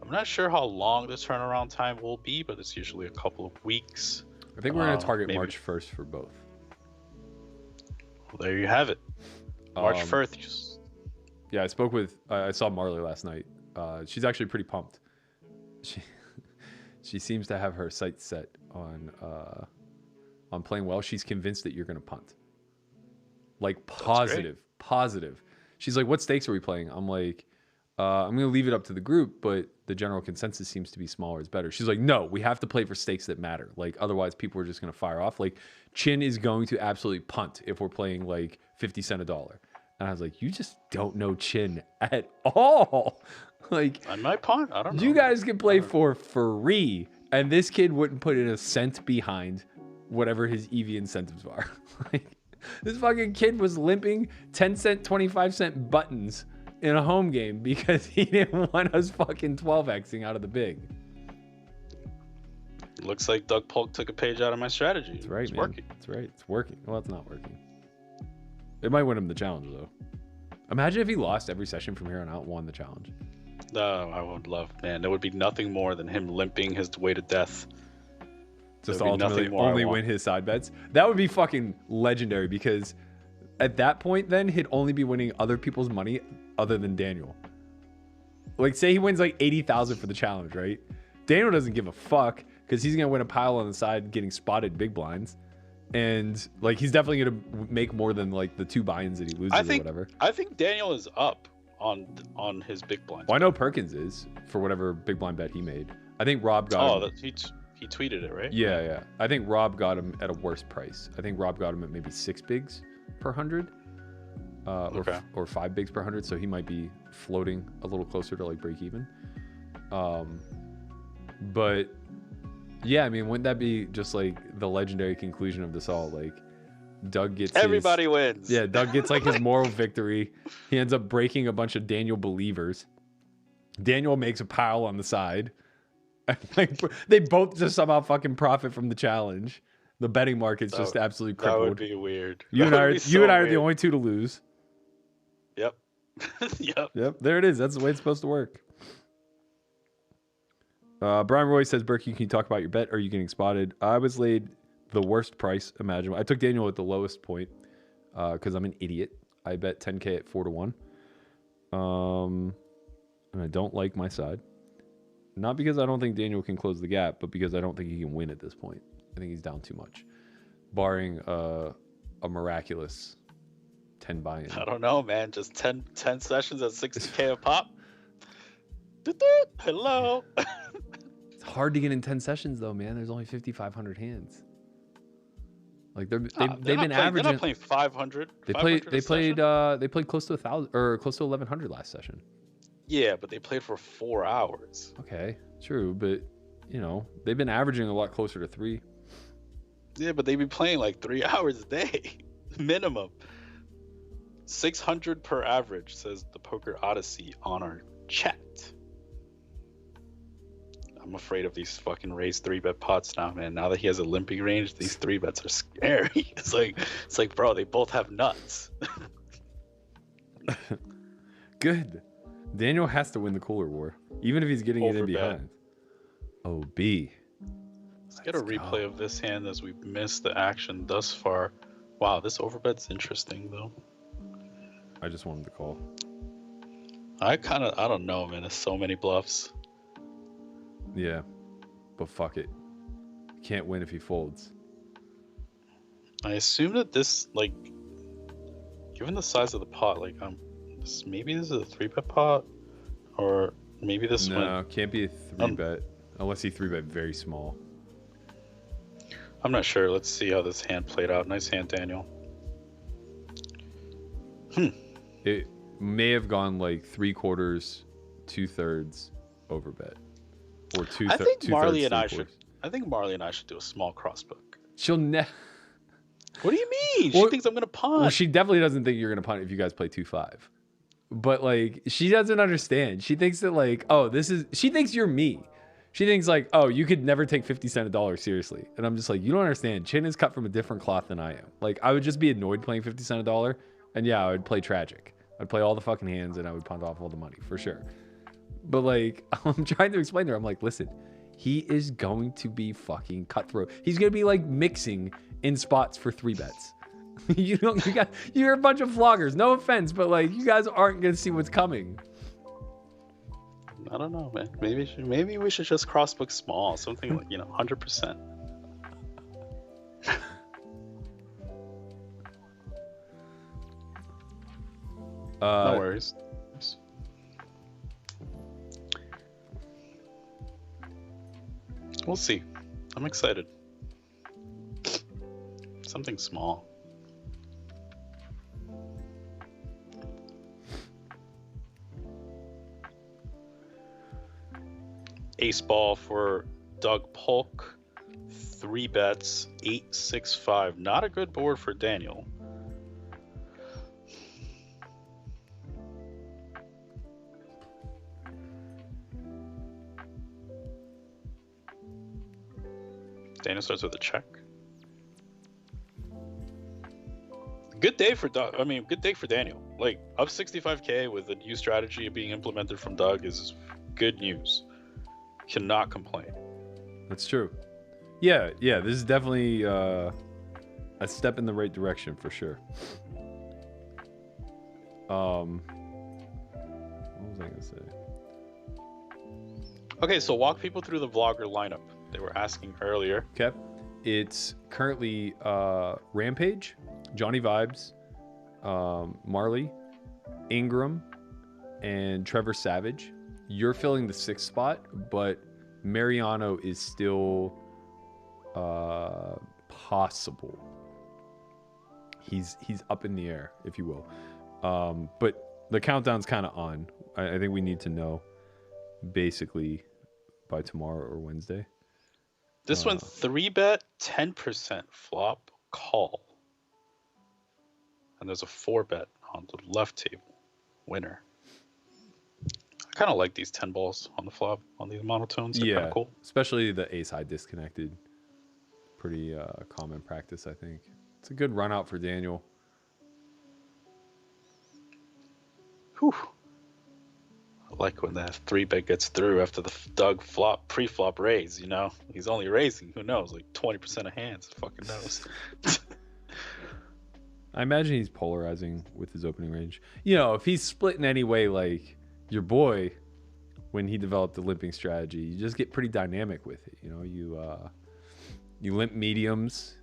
I'm not sure how long the turnaround time will be, but it's usually a couple of weeks. I think we're going to target maybe. March 1st for both. Well, there you have it. March 1st. Yeah, I saw Marley last night. She's actually pretty pumped. She seems to have her sights set on playing well. She's convinced that you're going to punt. Like positive. She's like, "What stakes are we playing?" I'm like, "I'm going to leave it up to the group, but the general consensus seems to be smaller is better." She's like, "No, we have to play for stakes that matter. Like otherwise, people are just going to fire off. Like Chin is going to absolutely punt if we're playing like 50 cent a dollar." And I was like, "You just don't know Chin at all." Like, I might punt. I don't know. You guys can play for free, and this kid wouldn't put in a cent behind whatever his EV incentives are. Like, this fucking kid was limping 10 cent, 25 cent buttons in a home game because he didn't want us fucking 12xing out of the big. Looks like Doug Polk took a page out of my strategy. That's right, it's man. working. That's right. It's working. Well, it's not working. It might win him the challenge, though. Imagine if he lost every session from here on out and won the challenge. No, I would love, man. There would be nothing more than him limping his way to death. Just ultimately only win his side bets. That would be fucking legendary because at that point, then he'd only be winning other people's money other than Daniel. Like, say he wins like 80,000 for the challenge, right? Daniel doesn't give a fuck because he's gonna win a pile on the side, getting spotted big blinds, and like he's definitely gonna make more than like the 2 buy-ins that he loses or whatever. I think Daniel is up on his big blind. Well, I know Perkins is for whatever big blind bet he made. I think Rob got him. He tweeted it, right? Yeah. I think Rob got him at a worse price. I think Rob got him at maybe 6 bigs per 100, or 5 bigs per 100. So he might be floating a little closer to like break even. But yeah, I mean, wouldn't that be just like the legendary conclusion of this all? Like, Doug gets everybody wins. Yeah, Doug gets like his moral victory. He ends up breaking a bunch of Daniel believers. Daniel makes a pile on the side. Like, they both just somehow fucking profit from the challenge. The betting market's just absolutely crippled. That would be weird. You and I are the only 2 to lose. Yep. Yep. There it is. That's the way it's supposed to work. Brian Roy says, Berkey, can you talk about your bet? Are you getting spotted? I was laid the worst price imaginable. I took Daniel at the lowest point because I'm an idiot. I bet 10K at 4 to 1. And I don't like my side. Not because I don't think Daniel can close the gap, but because I don't think he can win at this point. I think he's down too much. Barring a miraculous 10 buy-in. I don't know, man. Just 10 sessions at 60K a pop. Hello. It's hard to get in 10 sessions, though, man. There's only 5,500 hands. Like they've been averaging. They're not playing 500. They played close to 1,000 or close to 1,100 last session. Yeah, but they played for 4 hours. Okay, true, but you know they've been averaging a lot closer to 3. Yeah, but they've been playing like 3 hours a day, minimum. 600 per average, says the Poker Odyssey on our chat. I'm afraid of these fucking raised 3-bet pots now, man. Now that he has a limping range, these 3-bets are scary. It's like, bro, they both have nuts. Good. Daniel has to win the cooler war, even if he's getting it in behind. Oh, B. Let's get a replay of this hand as we've missed the action thus far. Wow, this overbet's interesting, though. I just wanted to call. I don't know, man. There's so many bluffs. Yeah, but fuck it. Can't win if he folds. I assume that this, like, given the size of the pot, like, maybe this is a 3-bet pot, or maybe this one. No, can't be a 3-bet unless he 3-bet very small. I'm not sure. Let's see how this hand played out. Nice hand, Daniel. It may have gone like 3/4, 2/3 overbet, or 2/3. I think Marley and I should do a small crossbook. She'll never. What do you mean? She thinks I'm gonna punt. Well, she definitely doesn't think you're gonna punt if you guys play 2-5. But like, she doesn't understand. She thinks that like, oh, she thinks you're me. She thinks like, oh, you could never take 50 cent a dollar seriously. And I'm just like, you don't understand. Chin is cut from a different cloth than I am. Like, I would just be annoyed playing 50 cent a dollar. And yeah, I would play tragic. I'd play all the fucking hands and I would punt off all the money for sure. But like, I'm trying to explain to her, I'm like, listen, he is going to be fucking cutthroat. He's gonna be like mixing in spots for 3-bets. You're a bunch of floggers. No offense, but like, you guys aren't gonna see what's coming. I don't know, man. Maybe we should just crossbook small, something like 100%. No worries. We'll see. I'm excited. Something small. Ace ball for Doug Polk. 3 bets, 8-6-5. Not a good board for Daniel. Daniel starts with a check. Good day for Doug. I mean, good day for Daniel. Like, up 65K with a new strategy being implemented from Doug is good news. Cannot complain. That's true. Yeah, this is definitely a step in the right direction for sure. What was I gonna say? Okay, so walk people through the vlogger lineup they were asking earlier. Okay, it's currently Rampage, Johnny Vibes, Marley, Ingram, and Trevor Savage. You're filling the 6th spot, but Mariano is still possible. He's up in the air, if you will. But the countdown's kind of on. I think we need to know basically by tomorrow or Wednesday. This one 3-bet, 10% flop call. And there's a 4-bet on the left table. Winner. I kind of like these 10 balls on the flop on these monotones. They're kind of cool. Especially the ace high disconnected. Pretty common practice, I think. It's a good run out for Daniel. Whew. I like when that 3-bet gets through after the Doug flop, pre-flop raise, He's only raising, who knows, like 20% of hands. Fucking knows. I imagine he's polarizing with his opening range. If he's split in any way, like your boy, when he developed the limping strategy, you just get pretty dynamic with it. You limp mediums,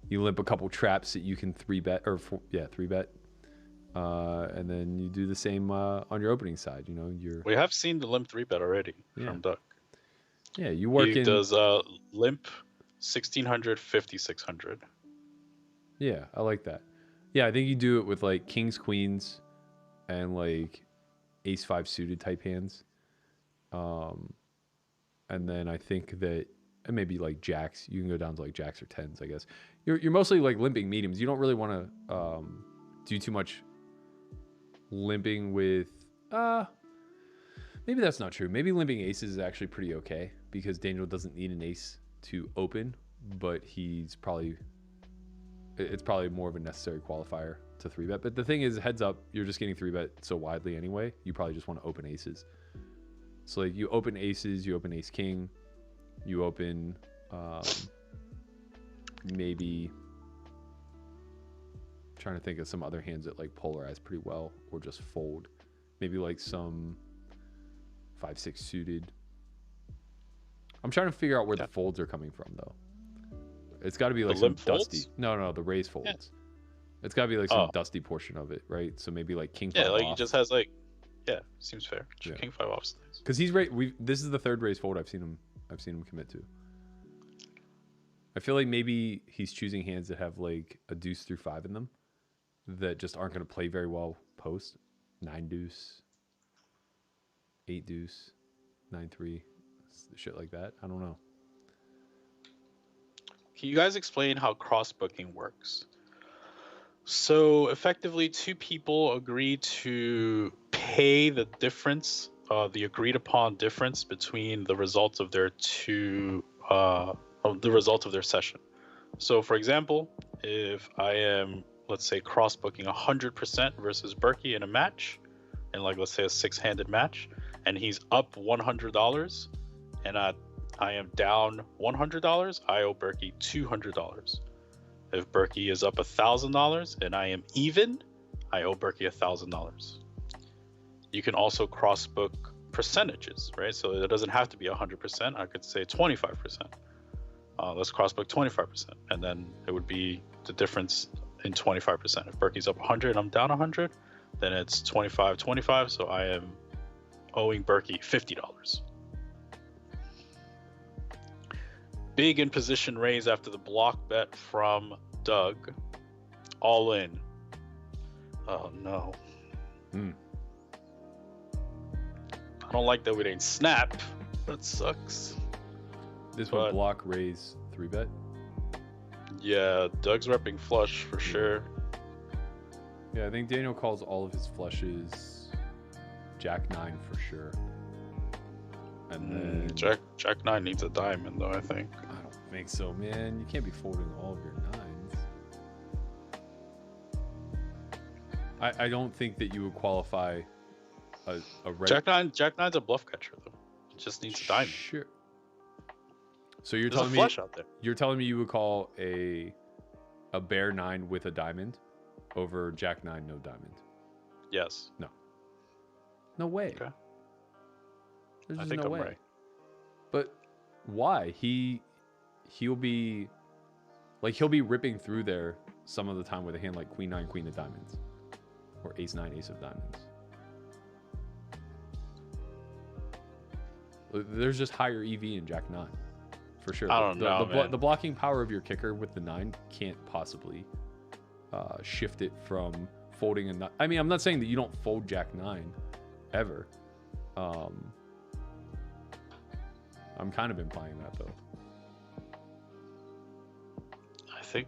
you limp a couple traps that you can 3-bet, 3-bet. And then you do the same on your opening side. We have seen the limp 3-bet already from Duck. Yeah, you work he does limp 1600, 5600. Yeah, I like that. Yeah, I think you do it with like kings, queens, and like ace 5 suited type hands. And then I think that maybe like jacks. You can go down to like jacks or 10s, I guess. You're mostly like limping mediums. You don't really want to do too much limping with maybe that's not true. Maybe limping aces is actually pretty okay because Daniel doesn't need an ace to open, but it's probably more of a necessary qualifier to 3-bet. But the thing is, heads up, you're just getting 3-bet so widely anyway. You probably just want to open aces. So like you open aces, you open ace king, you open maybe. Trying to think of some other hands that like polarize pretty well or just fold. Maybe like some 5-6 suited. I'm trying to figure out where the folds are coming from though. It's got to be like some dusty. Folds? No, the raise folds. Yeah. It's got to be like some dusty portion of it, right? So maybe like king 5 like off. he just has like seems fair. King 5 off. Because he's this is the 3rd raise fold I've seen him commit to. I feel like maybe he's choosing hands that have like a deuce through 5 in them that just aren't going to play very well post. 9 deuce, 8 deuce, 9-3, shit like that. I don't know. Can you guys explain how cross booking works? So effectively, 2 people agree to pay the difference, the agreed upon difference between the results of their the result of their session. So for example, if I am let's say, cross booking 100% versus Berkey in a match, and like let's say a 6-handed match, and he's up $100, and I am down $100, I owe Berkey $200. If Berkey is up $1,000 and I am even, I owe Berkey $1,000. You can also cross book percentages, right? So it doesn't have to be 100%. I could say 25%. Let's cross book 25%, and then it would be the difference in 25%. If Berkey's up 100 and I'm down 100, then it's 25-25. So I am owing Berkey $50. Big in position raise after the block bet from Doug. All in. Oh no. I don't like that we didn't snap. That sucks. This one block raise 3-bet. Yeah, Doug's repping flush for sure. Yeah, I think Daniel calls all of his flushes Jack 9 for sure. And then Jack 9 needs a diamond though, I think. I don't think so, man. You can't be folding all of your 9s. I don't think that you would qualify a right. Jack 9's a bluff catcher though. It just needs a diamond. Sure. So you're There's telling a me flush out there. You're telling me you would call a bear 9 with a diamond over Jack 9 no diamond? Yes. No way. Okay. There's I just think no I'm way. right. But why? He'll be like he'll be ripping through there some of the time with a hand like Queen 9 Queen of diamonds or Ace 9 Ace of diamonds. There's just higher EV in Jack 9 for sure. I don't know, man. The blocking power of your kicker with the 9 can't possibly shift it from folding a 9. I mean, I'm not saying that you don't fold Jack 9 ever. I'm kind of implying that though. If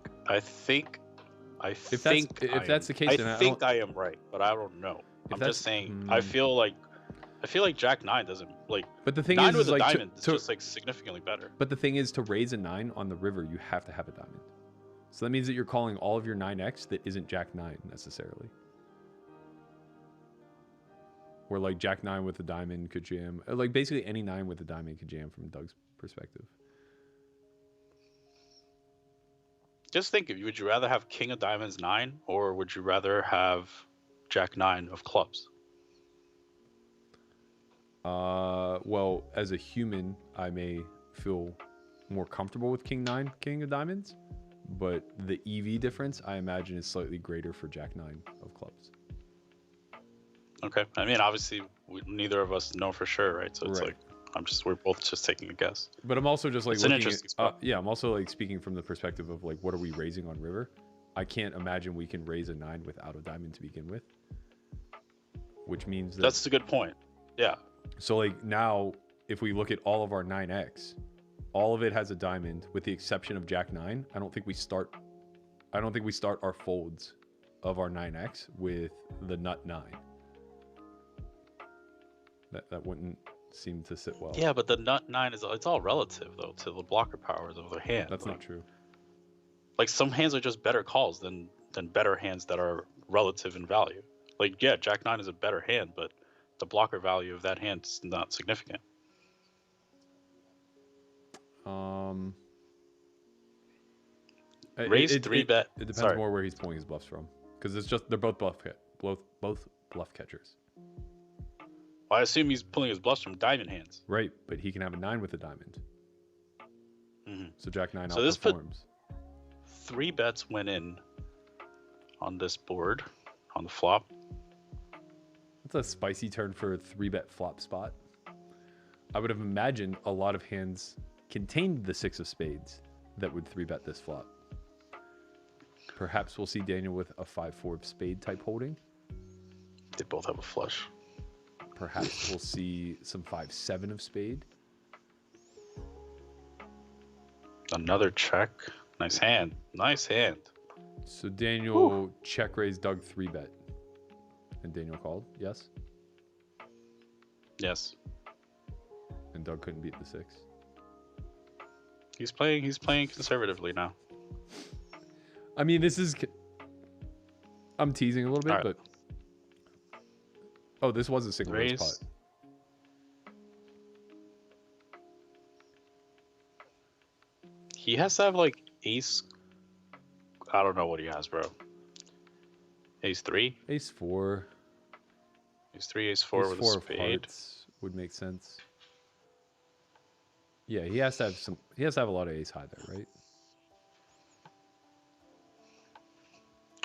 that's the case, then I am right, but I don't know. I'm just saying. I feel like Jack 9 doesn't like. But the thing 9 is, with a like, diamond is just like significantly better. But the thing is, to raise a 9 on the river, you have to have a diamond. So that means that you're calling all of your 9x that isn't Jack 9 necessarily. Where like Jack 9 with a diamond could jam, like basically any 9 with a diamond could jam from Doug's perspective. Just think, would you rather have King of Diamonds 9 or would you rather have Jack 9 of clubs? Well, as a human, I may feel more comfortable with King 9 King of Diamonds, but the EV difference I imagine is slightly greater for Jack 9 of clubs. Okay. I mean, obviously, neither of us know for sure, right? So it's Right. like, we're both just taking a guess. But I'm also just like It's an interesting spot. yeah, I'm also like speaking from the perspective of like, what are we raising on river? I can't imagine we can raise a 9 without a diamond to begin with. Which means that's a good point. Yeah. So like now, if we look at all of our 9x, all of it has a diamond with the exception of Jack 9. I don't think we start our folds of our 9x with the nut 9. That wouldn't seem to sit well. Yeah, but the nut 9 it's all relative though to the blocker powers of the hand. That's not true. Like some hands are just better calls than better hands that are relative in value. Like yeah, Jack 9 is a better hand, but the blocker value of that hand is not significant. Raise 3-bet. It depends more where he's pulling his bluffs from, because it's just they're both bluff catchers. Well, I assume he's pulling his bluffs from diamond hands. Right, but he can have a 9 with a diamond. Mm-hmm. So Jack 9 so outperforms. this put 3 bets went in on this board on the flop. That's a spicy turn for a 3-bet flop spot. I would have imagined a lot of hands contained the 6 of spades that would 3-bet this flop. Perhaps we'll see Daniel with a 5-4 of spade type holding. They both have a flush. Perhaps we'll see some 5-7 of spade. Another check. Nice hand. Nice hand. So Daniel check raised Doug 3-bet. And Daniel called, yes? Yes. And Doug couldn't beat the 6. He's playing conservatively now. I mean, this is I'm teasing a little bit, All right, but oh, this was a single raise pot. raise. He has to have like ace. I don't know what he has, bro. Ace 3, Ace 4. ace 3, ace 4 Ace with a 4 of spade. hearts would make sense. Yeah, he has to have some. He has to have a lot of ace high there, right?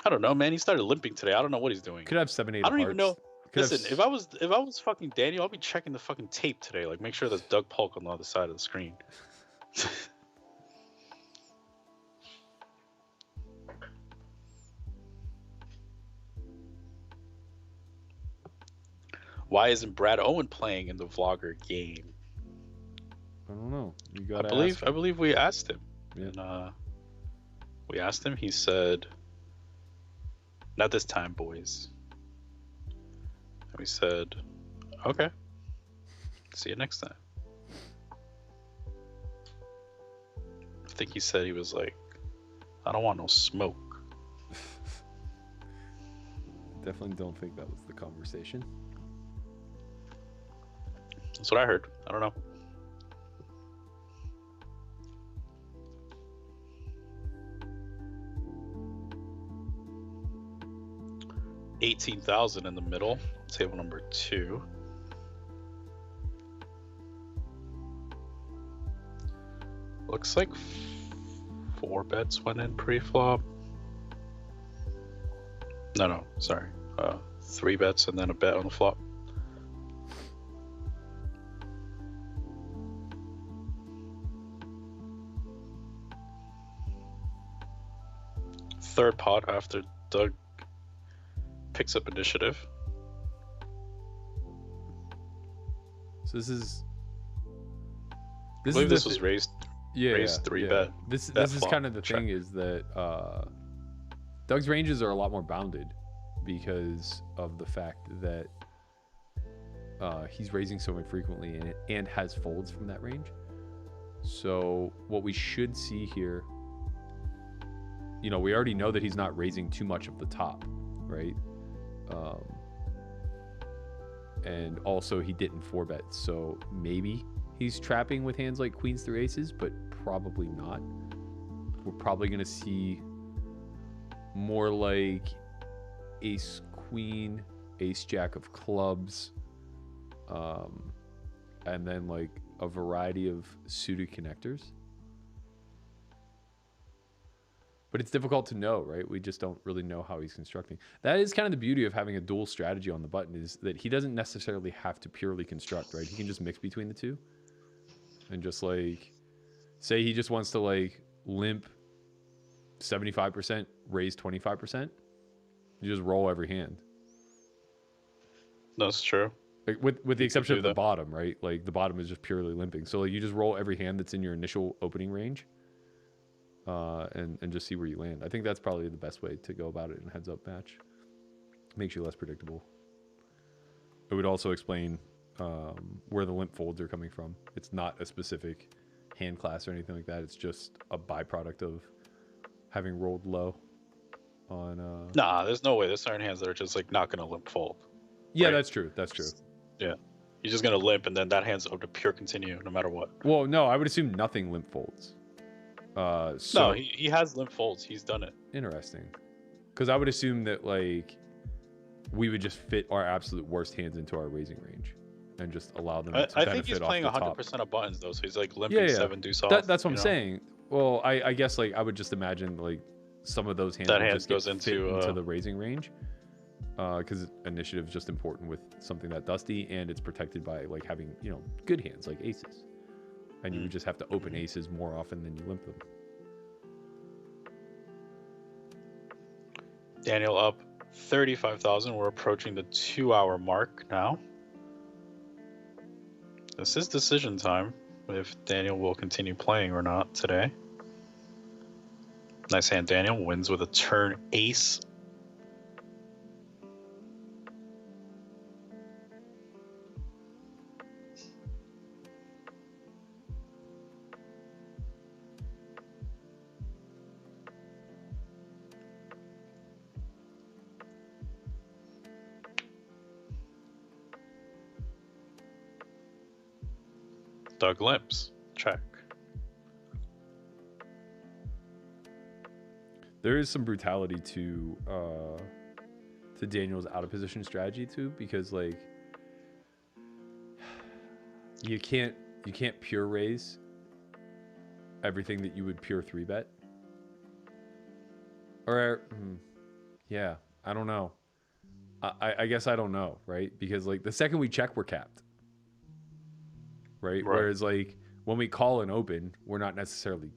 I don't know, man. He started limping today. I don't know what he's doing. Could have 7, 8 I of don't hearts. even know. Could Listen, have... if I was fucking Daniel, I'll be checking the fucking tape today. Like, make sure there's Doug Polk on the other side of the screen. Why isn't Brad Owen playing in the vlogger game? I don't know. You I gotta believe ask him. I believe we asked him. Yeah. And we asked him, he said, not this time, boys. And we said, okay. See you next time. I think he said he was like, I don't want no smoke. Definitely don't think that was the conversation. That's what I heard. I don't know. $18,000 in the middle. Table number 2. Looks like 4 bets went in pre-flop. No, sorry. 3 bets and then a bet on the flop. Third pot after Doug picks up initiative. So this is. I believe this was raised. Yeah, raised 3 bet. This bet is flop. kind of the Check. thing is that Doug's ranges are a lot more bounded because of the fact that he's raising so infrequently and has folds from that range. So what we should see here, you know, we already know that he's not raising too much of the top, right? And also he didn't 4-bet, so maybe he's trapping with hands like queens through aces, but probably not. We're probably going to see more like ace queen, ace jack of clubs, and then like a variety of suited connectors. But it's difficult to know, right? We just don't really know how he's constructing. That is kind of the beauty of having a dual strategy on the button, is that he doesn't necessarily have to purely construct, right? He can just mix between the two. And just like, say he just wants to like limp 75%, raise 25%. You just roll every hand. That's true. Like with the exception of the that. bottom, right? Like the bottom is just purely limping. So like you just roll every hand that's in your initial opening range. And just see where you land. I think that's probably the best way to go about it in a heads-up match. Makes you less predictable. It would also explain where the limp folds are coming from. It's not a specific hand class or anything like that. It's just a byproduct of having rolled low on... Nah, there's no way. There's certain hands that are just like not going to limp fold. Yeah, right? that's true. That's true. Yeah. You're just going to limp and then that hand's up to pure continue no matter what. Well, no, I would assume nothing limp folds. So no, he has limp folds. He's done it. Interesting. Because I would assume that like we would just fit our absolute worst hands into our raising range and just allow them to I think he's playing 100% of buttons though, so he's like limping 7 deuce off. That's what I'm saying. Well, I guess like I would just imagine like some of those hands that hand just goes fit into the raising range. Because initiative is just important with something that dusty, and it's protected by like having, you know, good hands like aces. And you would just have to open aces more often than you limp them. Daniel up 35,000. We're approaching the 2-hour mark now. This is decision time if Daniel will continue playing or not today. Nice hand, Daniel. Wins with a turn ace. Doug limps. Check. There is some brutality to Daniel's out of position strategy too, because like you can't pure raise everything that you would pure 3-bet. Or yeah, I don't know. I guess I don't know, right? Because like the second we check, we're capped. Right? Whereas like when we call and open, we're not necessarily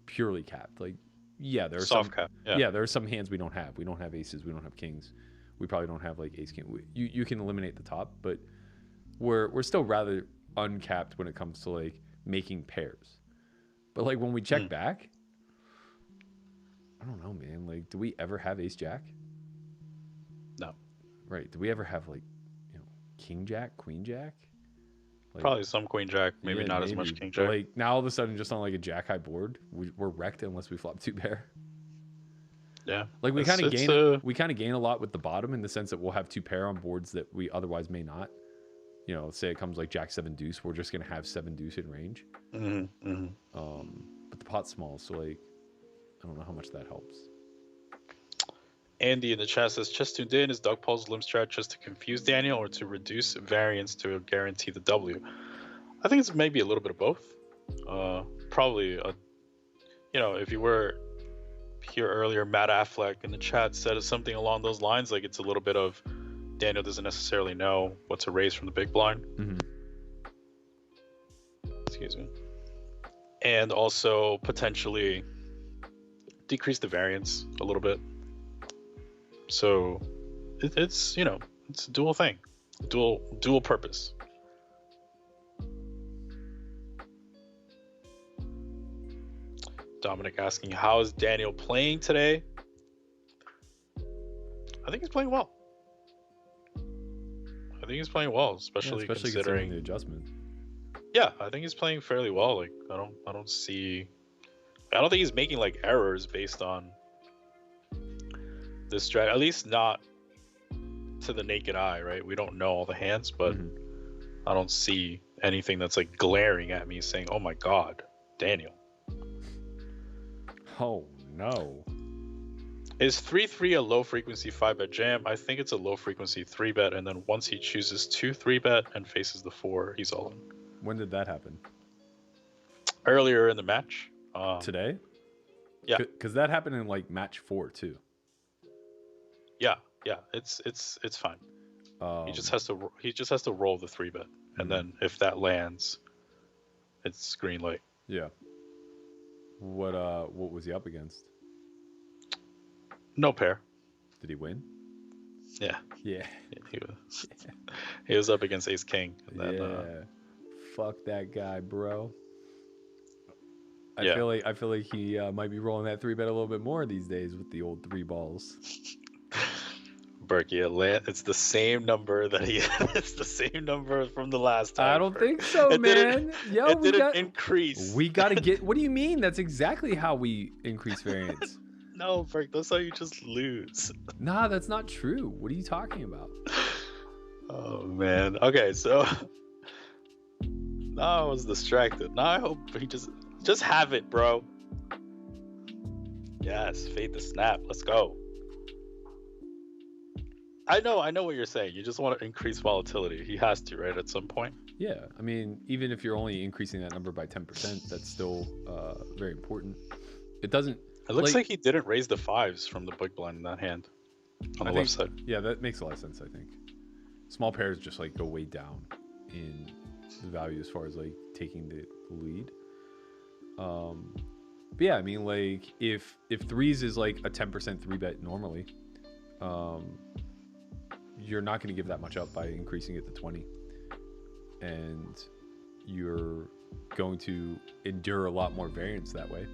purely capped. Like yeah, there are soft some cap. Yeah, there are some hands we don't have. We don't have aces, we don't have kings. We probably don't have like ace king. You can eliminate the top, but we're still rather uncapped when it comes to like making pairs. But like when we check back, I don't know, man. Like, do we ever have ace jack? No. Right. Do we ever have like, king jack, queen jack? Like, probably some queen jack, maybe not as much king jack. But like now all of a sudden, just on like a jack high board, we're wrecked unless we flop 2-pair. Yeah. Like we kind of gain a lot with the bottom in the sense that we'll have 2-pair on boards that we otherwise may not. Say it comes like jack 7 deuce, we're just gonna have 7 deuce in range. But the pot's small, so like I don't know how much that helps. Andy in the chat says, chess tuned in. Is Doug Paul's limp strat just to confuse Daniel or to reduce variance to guarantee the W? I think it's maybe a little bit of both. Probably, if you were here earlier, Matt Affleck in the chat said something along those lines. Like it's a little bit of Daniel doesn't necessarily know what to raise from the big blind. Excuse me. And also potentially decrease the variance a little bit. So it's it's a dual thing, dual purpose. Dominic asking, how is Daniel playing today? I think he's playing well. Especially considering the adjustment. Yeah, I think he's playing fairly well. Like I don't think he's making like errors based on this strat, at least not to the naked eye, right? We don't know all the hands, but I don't see anything that's like glaring at me saying, oh my god, Daniel. Oh no. Is 3-3 a low frequency 5-bet jam? I think it's a low frequency 3-bet, and then once he chooses to 3-bet and faces the 4, he's all in. When did that happen? Earlier in the match. Today? Yeah. Because that happened in like match 4 too. Yeah, it's fine. He just has to roll the 3-bet, and then if that lands, it's green light. Yeah. What was he up against? No pair. Did he win? Yeah. Yeah. He was up against Ace King. And then, fuck that guy, bro. I feel like he might be rolling that 3-bet a little bit more these days with the old 3 balls. Berkey, it's the same number that it's the same number from the last time. I don't think so, man. It didn't increase. We gotta get. What do you mean? That's exactly how we increase variance. No, Berk, that's how you just lose. Nah, that's not true. What are you talking about? Oh man. Okay, so now I was distracted. Now I hope he just have it, bro. Yes, fade the snap. Let's go. I know what you're saying. You just want to increase volatility. He has to, right, at some point. Yeah, I mean, even if you're only increasing that number by 10%, that's still very important. It doesn't. It looks like he didn't raise the 5s from the big blind in that hand on the left side. Yeah, that makes a lot of sense. I think small pairs just like go way down in the value as far as like taking the lead. But yeah, I mean, like if 3s is like a 10% 3-bet normally, you're not going to give that much up by increasing it to 20, and you're going to endure a lot more variance that way,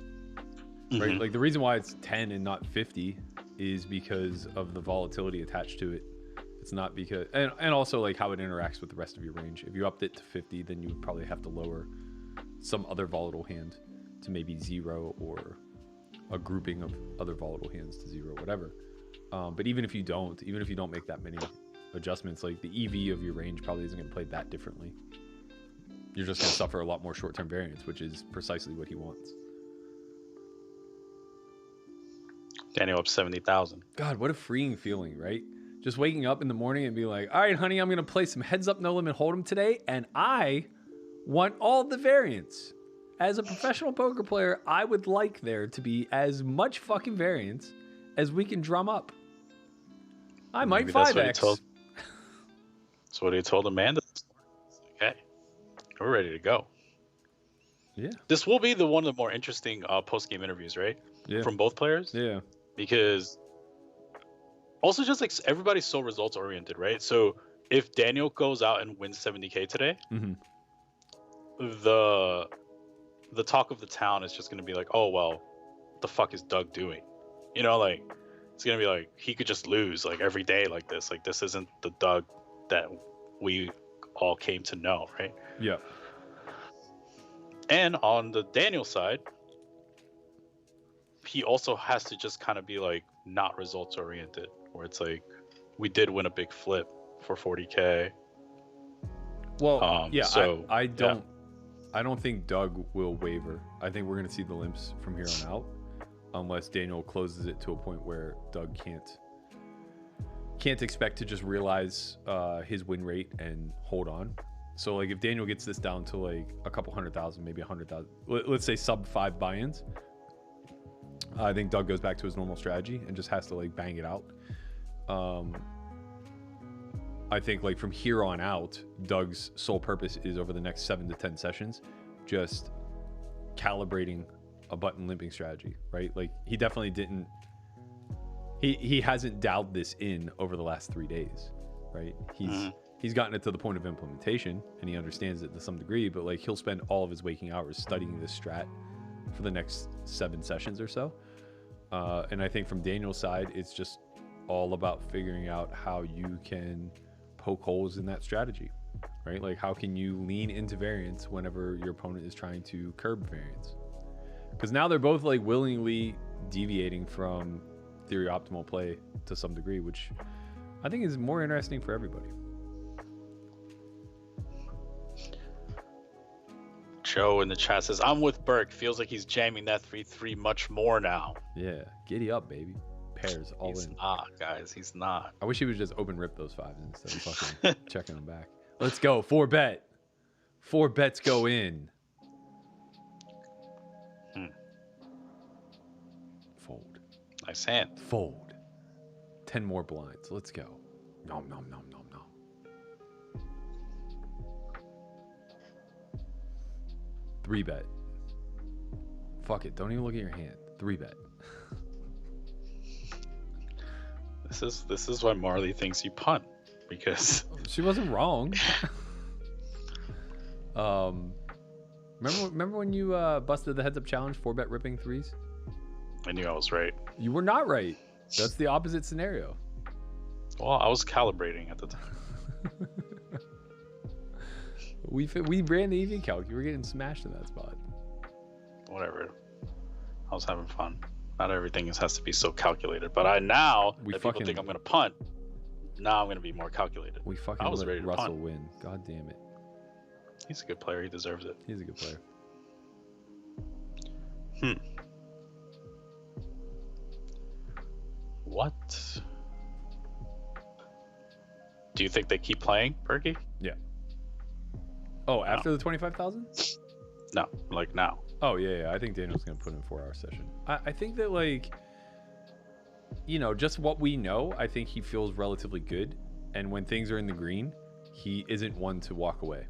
right? Like the reason why it's 10 and not 50 is because of the volatility attached to it. It's not because, and also like how it interacts with the rest of your range. If you upped it to 50, then you would probably have to lower some other volatile hand to maybe 0, or a grouping of other volatile hands to 0, whatever. But even if you don't make that many adjustments, like the EV of your range probably isn't going to play that differently. You're just going to suffer a lot more short-term variance, which is precisely what he wants. Daniel up 70,000. God, what a freeing feeling, right? Just waking up in the morning and be like, all right, honey, I'm going to play some heads up, no limit hold'em today, and I want all the variance. As a professional poker player, I would like there to be as much fucking variance as we can drum up. I might 5x. That's what he told Amanda. Okay, we're ready to go. Yeah. This will be one of the more interesting post-game interviews, right? Yeah. From both players. Yeah. Because also just like everybody's so results oriented, right? So if Daniel goes out and wins 70K today, the talk of the town is just going to be like, oh, well, what the fuck is Doug doing? You know, like, it's going to be like, he could just lose like every day like this. Like, this isn't the Doug that we all came to know, right? Yeah. And on the Daniel side, he also has to just kind of be like not results oriented, where it's like, we did win a big flip for 40K. Well, yeah, so I don't think Doug will waver. I think we're going to see the limps from here on out, unless Daniel closes it to a point where Doug can't expect to just realize his win rate and hold on. So like if Daniel gets this down to like a couple 100,000, maybe 100,000, let's say sub 5 buy-ins, I think Doug goes back to his normal strategy and just has to like bang it out. I think like from here on out, Doug's sole purpose is over the next 7 to 10 sessions, just calibrating a button limping strategy, right? Like he definitely didn't, he hasn't dialed this in over the last 3 days, right? He's gotten it to the point of implementation and he understands it to some degree, but like he'll spend all of his waking hours studying this strat for the next 7 sessions or so. And I think from Daniel's side, it's just all about figuring out how you can poke holes in that strategy, right? Like how can you lean into variance whenever your opponent is trying to curb variance? Because now they're both like willingly deviating from theory optimal play to some degree, which I think is more interesting for everybody. Joe in the chat says, I'm with Burke. Feels like he's jamming that 3-3 much more now. Yeah, giddy up, baby. Pairs all he's in. He's not, guys. He's not. I wish he would just open rip those 5s instead of fucking checking them back. Let's go. 4 bet. 4 bets go in. Fold. Nice hand. Fold. 10 more blinds. Let's go. Nom, nom, nom, nom, nom. Three bet. Fuck it. Don't even look at your hand. 3 bet. This is why Marley thinks you punt, because she wasn't wrong. Remember when you busted the heads up challenge 4 bet ripping 3s? I knew I was right. You were not right. That's the opposite scenario. Well, I was calibrating at the time. We ran the EV calc. You were getting smashed in that spot. Whatever. I was having fun. Not everything has to be so calculated. But if people think I'm going to punt, now I'm going to be more calculated. We fucking I was ready to Russell punt. win. God damn it. He's a good player. He deserves it. He's a good player. What? Do you think they keep playing, Berkey? Yeah. Oh, after the 25,000? No, like now. Oh, yeah. I think Daniel's going to put in a 4-hour session. I think that, like, just what we know, I think he feels relatively good. And when things are in the green, he isn't one to walk away.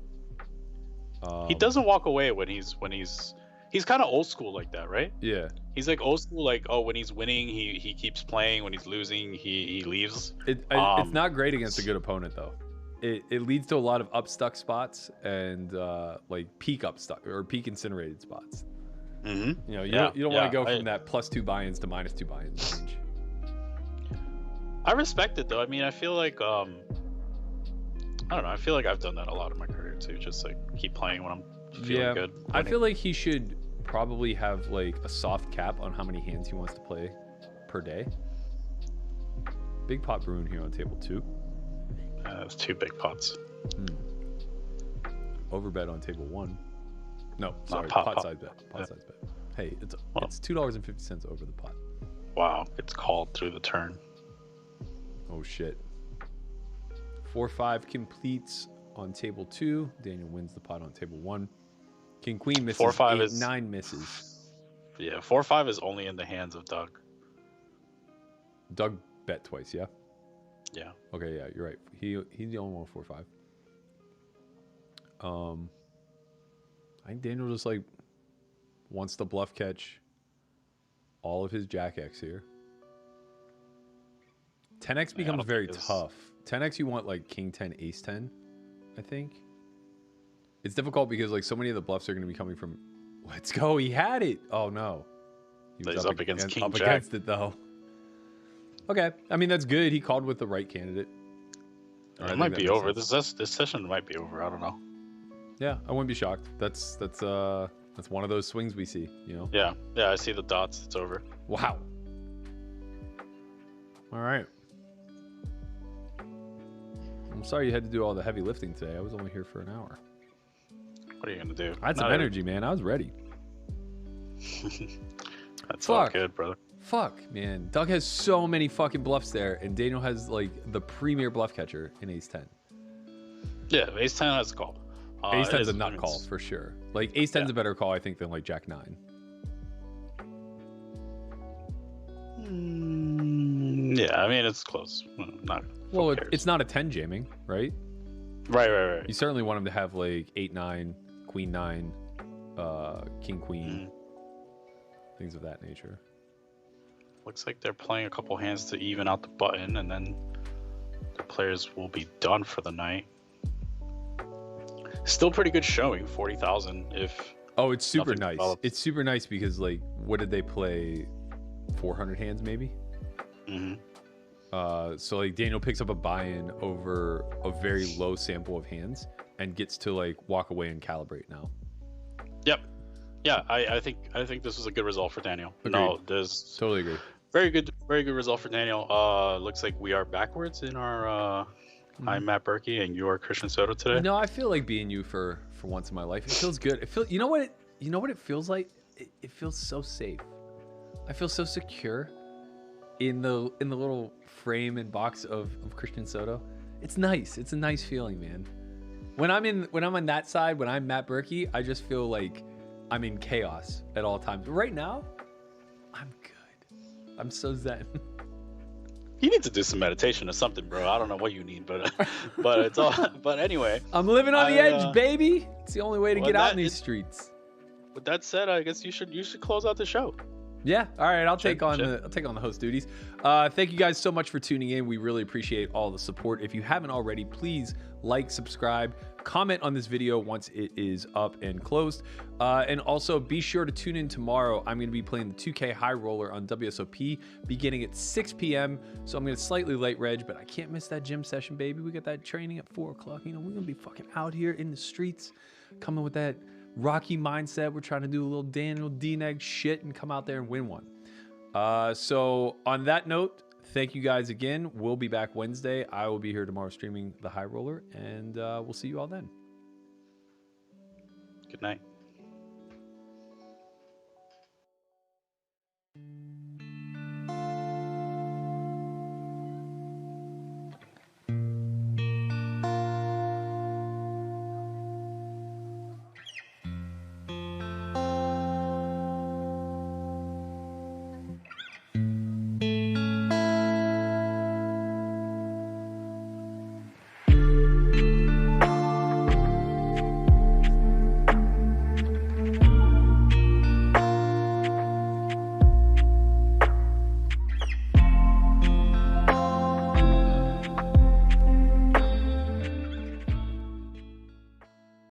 He doesn't walk away when he's kind of old school like that, right? Yeah. He's like old school, like, oh, when he's winning, he keeps playing. When he's losing, he leaves. It's not great against a good opponent, though. It leads to a lot of upstuck spots and like peak upstuck or peak incinerated spots. Mm-hmm. You don't want to go from that +2 buy-ins to -2 buy-ins range. I respect it though. I mean, I feel like I don't know. I feel like I've done that a lot in my career too. Just like keep playing when I'm feeling good. I feel like he should probably have like a soft cap on how many hands he wants to play per day. Big pot brewing here on table 2. It's 2 big pots. overbet on table 1. No, sorry, pot size bet. Pot yeah. size bet. Hey, it's $2.50 over the pot. Wow, it's called through the turn. Oh shit. 4-5 completes on table 2. Daniel wins the pot on table 1. King Queen misses. 4-5 9 misses. Yeah, 4-5 is only in the hands of Doug. Doug bet twice, yeah? Yeah. Okay, yeah, you're right. He's the only one with 4-5. I think Daniel just like wants to bluff catch all of his Jack X here. 10x becomes very tough. 10x you want like King 10, Ace 10, I think. It's difficult because like so many of the bluffs are going to be coming from. Let's go, he had it. Oh no, he was up against King Jack. Against it though. Okay, I mean that's good. He called with the right candidate. It might be over. This session might be over. I don't know. Yeah, I wouldn't be shocked. That's one of those swings we see, you know. Yeah, I see the dots. It's over. Wow. All right. I'm sorry you had to do all the heavy lifting today. I was only here for an hour. What are you gonna do? I had some energy, man. I was ready. That's all good, brother. Fuck, man. Doug has so many fucking bluffs there, and Daniel has like the premier bluff catcher in Ace 10. Yeah, Ace 10 has a call. Ace 10's a nut call for sure. Like Ace 10's a better call, I think, than like Jack 9. Yeah, I mean it's close. It's not a 10 jamming, right? Right. You certainly want him to have like 8-9, Queen 9, King Queen, things of that nature. Looks like they're playing a couple hands to even out the button, and then the players will be done for the night. Still pretty good showing, 40,000. Oh, it's super nice. Develops. It's super nice because like, what did they play? 400 hands maybe. So like Daniel picks up a buy-in over a very low sample of hands and gets to like walk away and calibrate now. Yep. Yeah, I think this was a good result for Daniel. Agreed. No, there's totally agree. Very good result for Daniel. Looks like we are backwards in our. I'm Matt Berkey and you are Christian Soto today. No, I feel like being you for once in my life. It feels good. You know what it feels like? It feels so safe. I feel so secure in the little frame and box of Christian Soto. It's nice. It's a nice feeling, man. When I'm on that side, when I'm Matt Berkey, I just feel like I'm in chaos at all times. But right now, I'm good. I'm so zen. You need to do some meditation or something, bro. I don't know what you need, but it's all. But anyway, I'm living on the edge, baby. It's the only way to get out in these streets. With that said, I guess you should close out the show. Yeah. All right. I'll take on the host duties. Thank you guys so much for tuning in. We really appreciate all the support. If you haven't already, please like, subscribe, comment on this video once it is up and closed. And also be sure to tune in tomorrow. I'm going to be playing the 2K High Roller on WSOP beginning at 6 p.m. So I'm going to slightly late reg, but I can't miss that gym session, baby. We got that training at 4 o'clock. You know, we're going to be fucking out here in the streets coming with that Rocky mindset. We're trying to do a little Daniel Dnegs shit and come out there and win one. So on that note, thank you guys again. We'll be back Wednesday. I will be here tomorrow streaming the High Roller, and we'll see you all then. Good night.